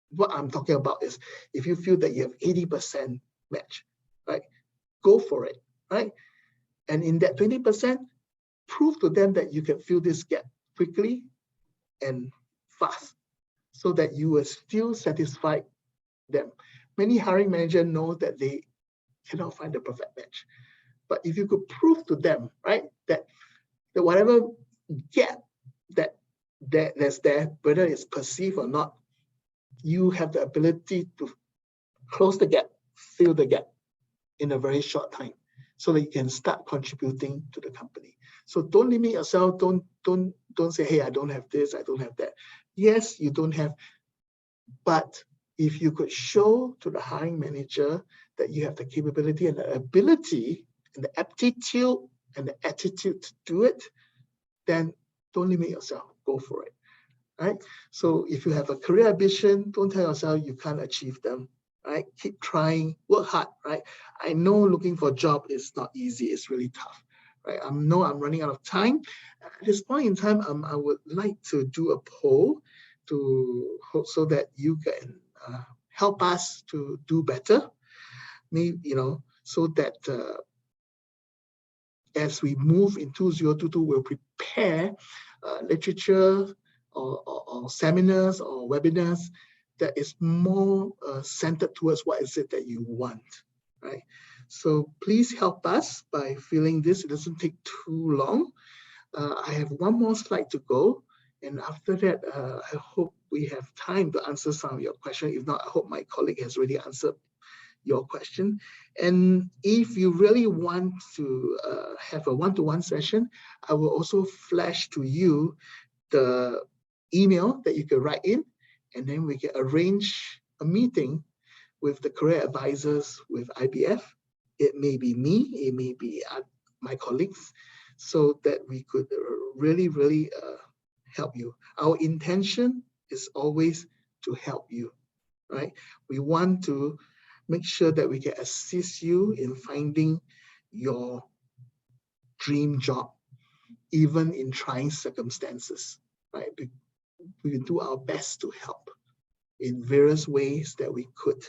what I'm talking about is if you feel that you have 80% match, right? Go for it, right? And in that 20%, prove to them that you can fill this gap quickly and fast so that you will still satisfy them. Many hiring managers know that they cannot find the perfect match. But if you could prove to them, right, that whatever gap that's there, whether it's perceived or not, you have the ability to close the gap, fill the gap in a very short time so that you can start contributing to the company. So don't limit yourself. Don't say, hey, I don't have this, I don't have that. Yes, you don't have, but if you could show to the hiring manager that you have the capability and the ability and the aptitude and the attitude to do it, then don't limit yourself, go for it, right? So if you have a career ambition, don't tell yourself you can't achieve them, right? Keep trying, work hard, right? I know looking for a job is not easy, it's really tough, right? I know I'm running out of time. At this point in time, I would like to do a poll so that you can help us to do better, maybe, so that as we move in 2022, we'll prepare literature or seminars or webinars that is more centered towards what is it that you want, right? So please help us by filling this. It doesn't take too long. I have one more slide to go. And after that, I hope we have time to answer some of your questions. If not, I hope my colleague has already answered your question. And if you really want to have a one-to-one session, I will also flash to you the email that you can write in, and then we can arrange a meeting with the career advisors with IBF. It may be me, it may be my colleagues, so that we could really help you. Our intention is always to help you, right? We want to make sure that we can assist you in finding your dream job, even in trying circumstances, right? We will do our best to help in various ways that we could.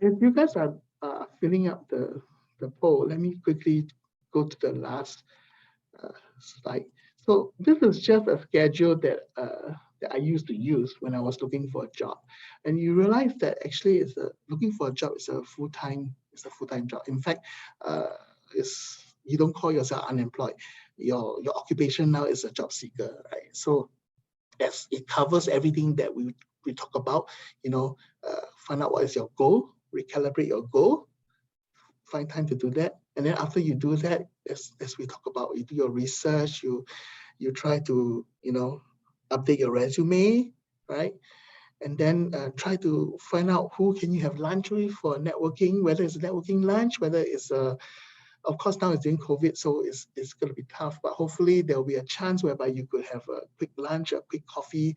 If you guys are filling up the poll, let me quickly go to the last slide. So this is just a schedule that I used to use when I was looking for a job, and you realize that actually looking for a job is a full-time job. In fact, you don't call yourself unemployed. Your occupation now is a job seeker, right? So as it covers everything that we talk about, find out what is your goal, recalibrate your goal, find time to do that. And then after you do that, as we talk about, you do your research, you try to, update your resume, right? And then try to find out who can you have lunch with for networking, whether it's a networking lunch, whether it's of course now it's during COVID, so it's going to be tough, but hopefully there'll be a chance whereby you could have a quick lunch, a quick coffee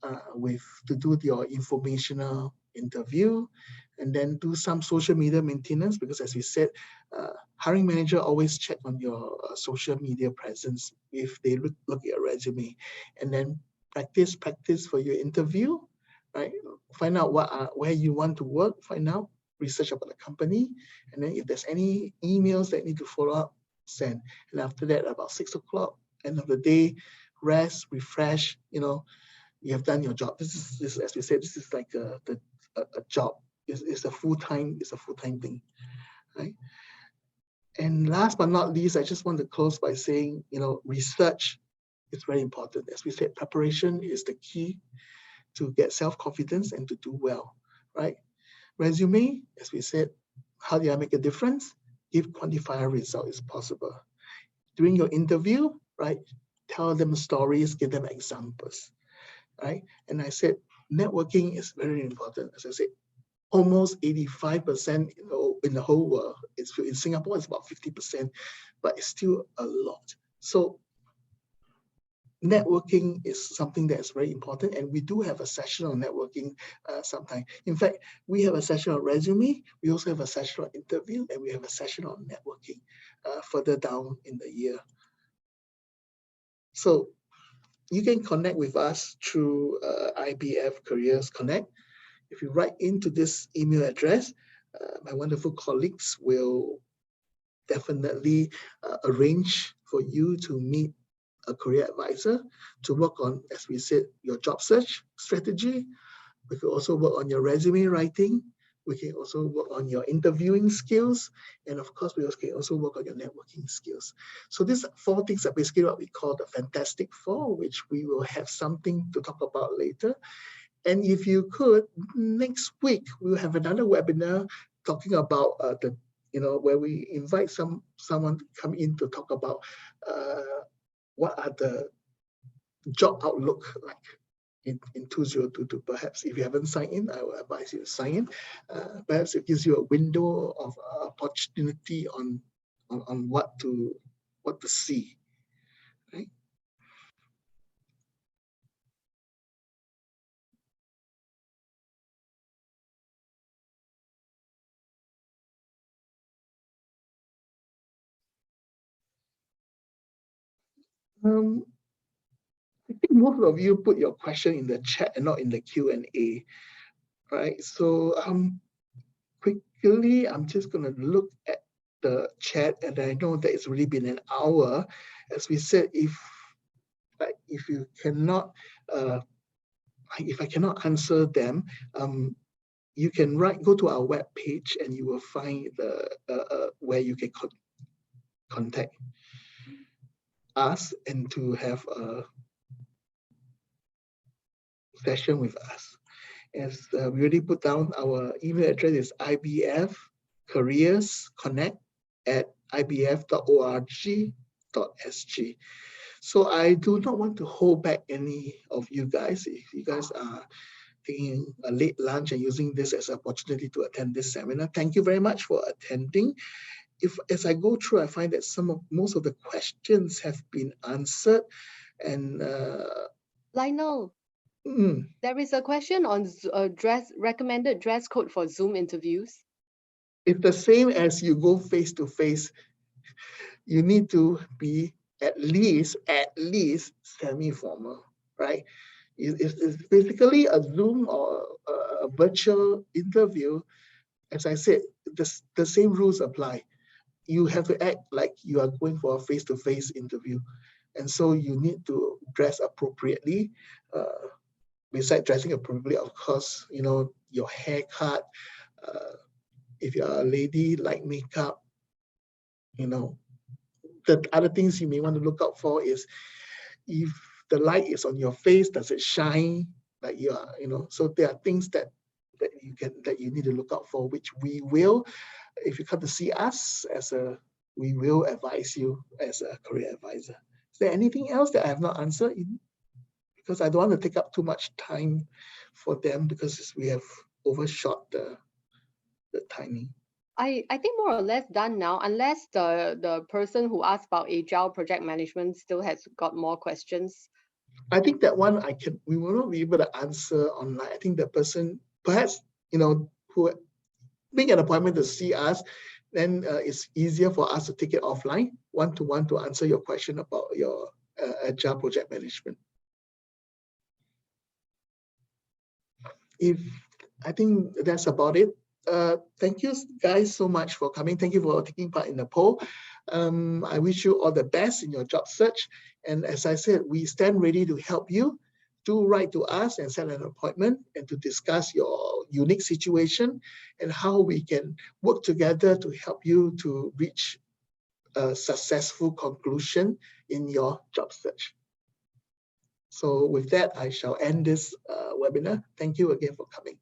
to do your informational interview, and then do some social media maintenance, because as we said, hiring manager always check on your social media presence if they look at your resume, and then practice for your interview, right? Find out where you want to work, find out, research about the company, and then if there's any emails that need to follow up, send. And after that, about 6 o'clock, end of the day, rest, refresh, you have done your job. This is as we said, this is like a job. It's a full-time thing, right? And last but not least, I just want to close by saying, research is very important. As we said, preparation is the key. to get self-confidence and to do well, right? Resume, as we said, how do I make a difference? If quantifiable result is possible. During your interview, right, tell them stories, give them examples, right? And I said, networking is very important. As I said, almost 85% in the whole world. In Singapore, it's about 50%, but it's still a lot. So networking is something that's very important, and we do have a session on networking sometime. In fact, we have a session on resume, we also have a session on interview, and we have a session on networking further down in the year. So you can connect with us through IBF Careers Connect. If you write into this email address, my wonderful colleagues will definitely arrange for you to meet a career advisor to work on, as we said, your job search strategy. We could also work on your resume writing. We can also work on your interviewing skills. And of course, we can also work on your networking skills. So these 4 things are basically what we call the Fantastic Four, which we will have something to talk about later. And if you could, next week, we'll have another webinar talking about where we invite someone to come in to talk about what are the job outlook like in 2022. Perhaps if you haven't signed in, I will advise you to sign in. Perhaps it gives you a window of opportunity on what to see, right? I think most of you put your question in the chat and not in the Q&A, right? So quickly, I'm just going to look at the chat, and I know that it's already been an hour. As we said, if you cannot, if I cannot answer them, you can go to our web page, and you will find the where you can contact us and to have a session with us. As we already put down, our email address is ibfcareersconnect@ibf.org.sg. So I do not want to hold back any of you guys. If you guys are taking a late lunch and using this as an opportunity to attend this seminar, thank you very much for attending. As I go through, I find that most of the questions have been answered. And Lionel, there is a question on recommended dress code for Zoom interviews. It's the same as you go face-to-face. You need to be at least semi-formal, right? It's basically a Zoom or a virtual interview. As I said, the same rules apply. You have to act like you are going for a face-to-face interview. And so you need to dress appropriately. Besides dressing appropriately, of course, your haircut, if you're a lady, like makeup, the other things you may want to look out for is if the light is on your face, does it shine like you are, so there are things that you need to look out for, which we will, if you come to see us we will advise you as a career advisor. Is there anything else that I have not answered? Because I don't want to take up too much time for them, because we have overshot the timing. I think more or less done now, unless the person who asked about Agile project management still has got more questions. I think that one we will not be able to answer online. I think the person, perhaps, who make an appointment to see us, then it's easier for us to take it offline, one-to-one, to answer your question about your Agile project management. I think that's about it. Thank you guys so much for coming. Thank you for taking part in the poll. I wish you all the best in your job search. And as I said, we stand ready to help you. Do write to us and set an appointment and to discuss your unique situation and how we can work together to help you to reach a successful conclusion in your job search. So with that, I shall end this webinar. Thank you again for coming.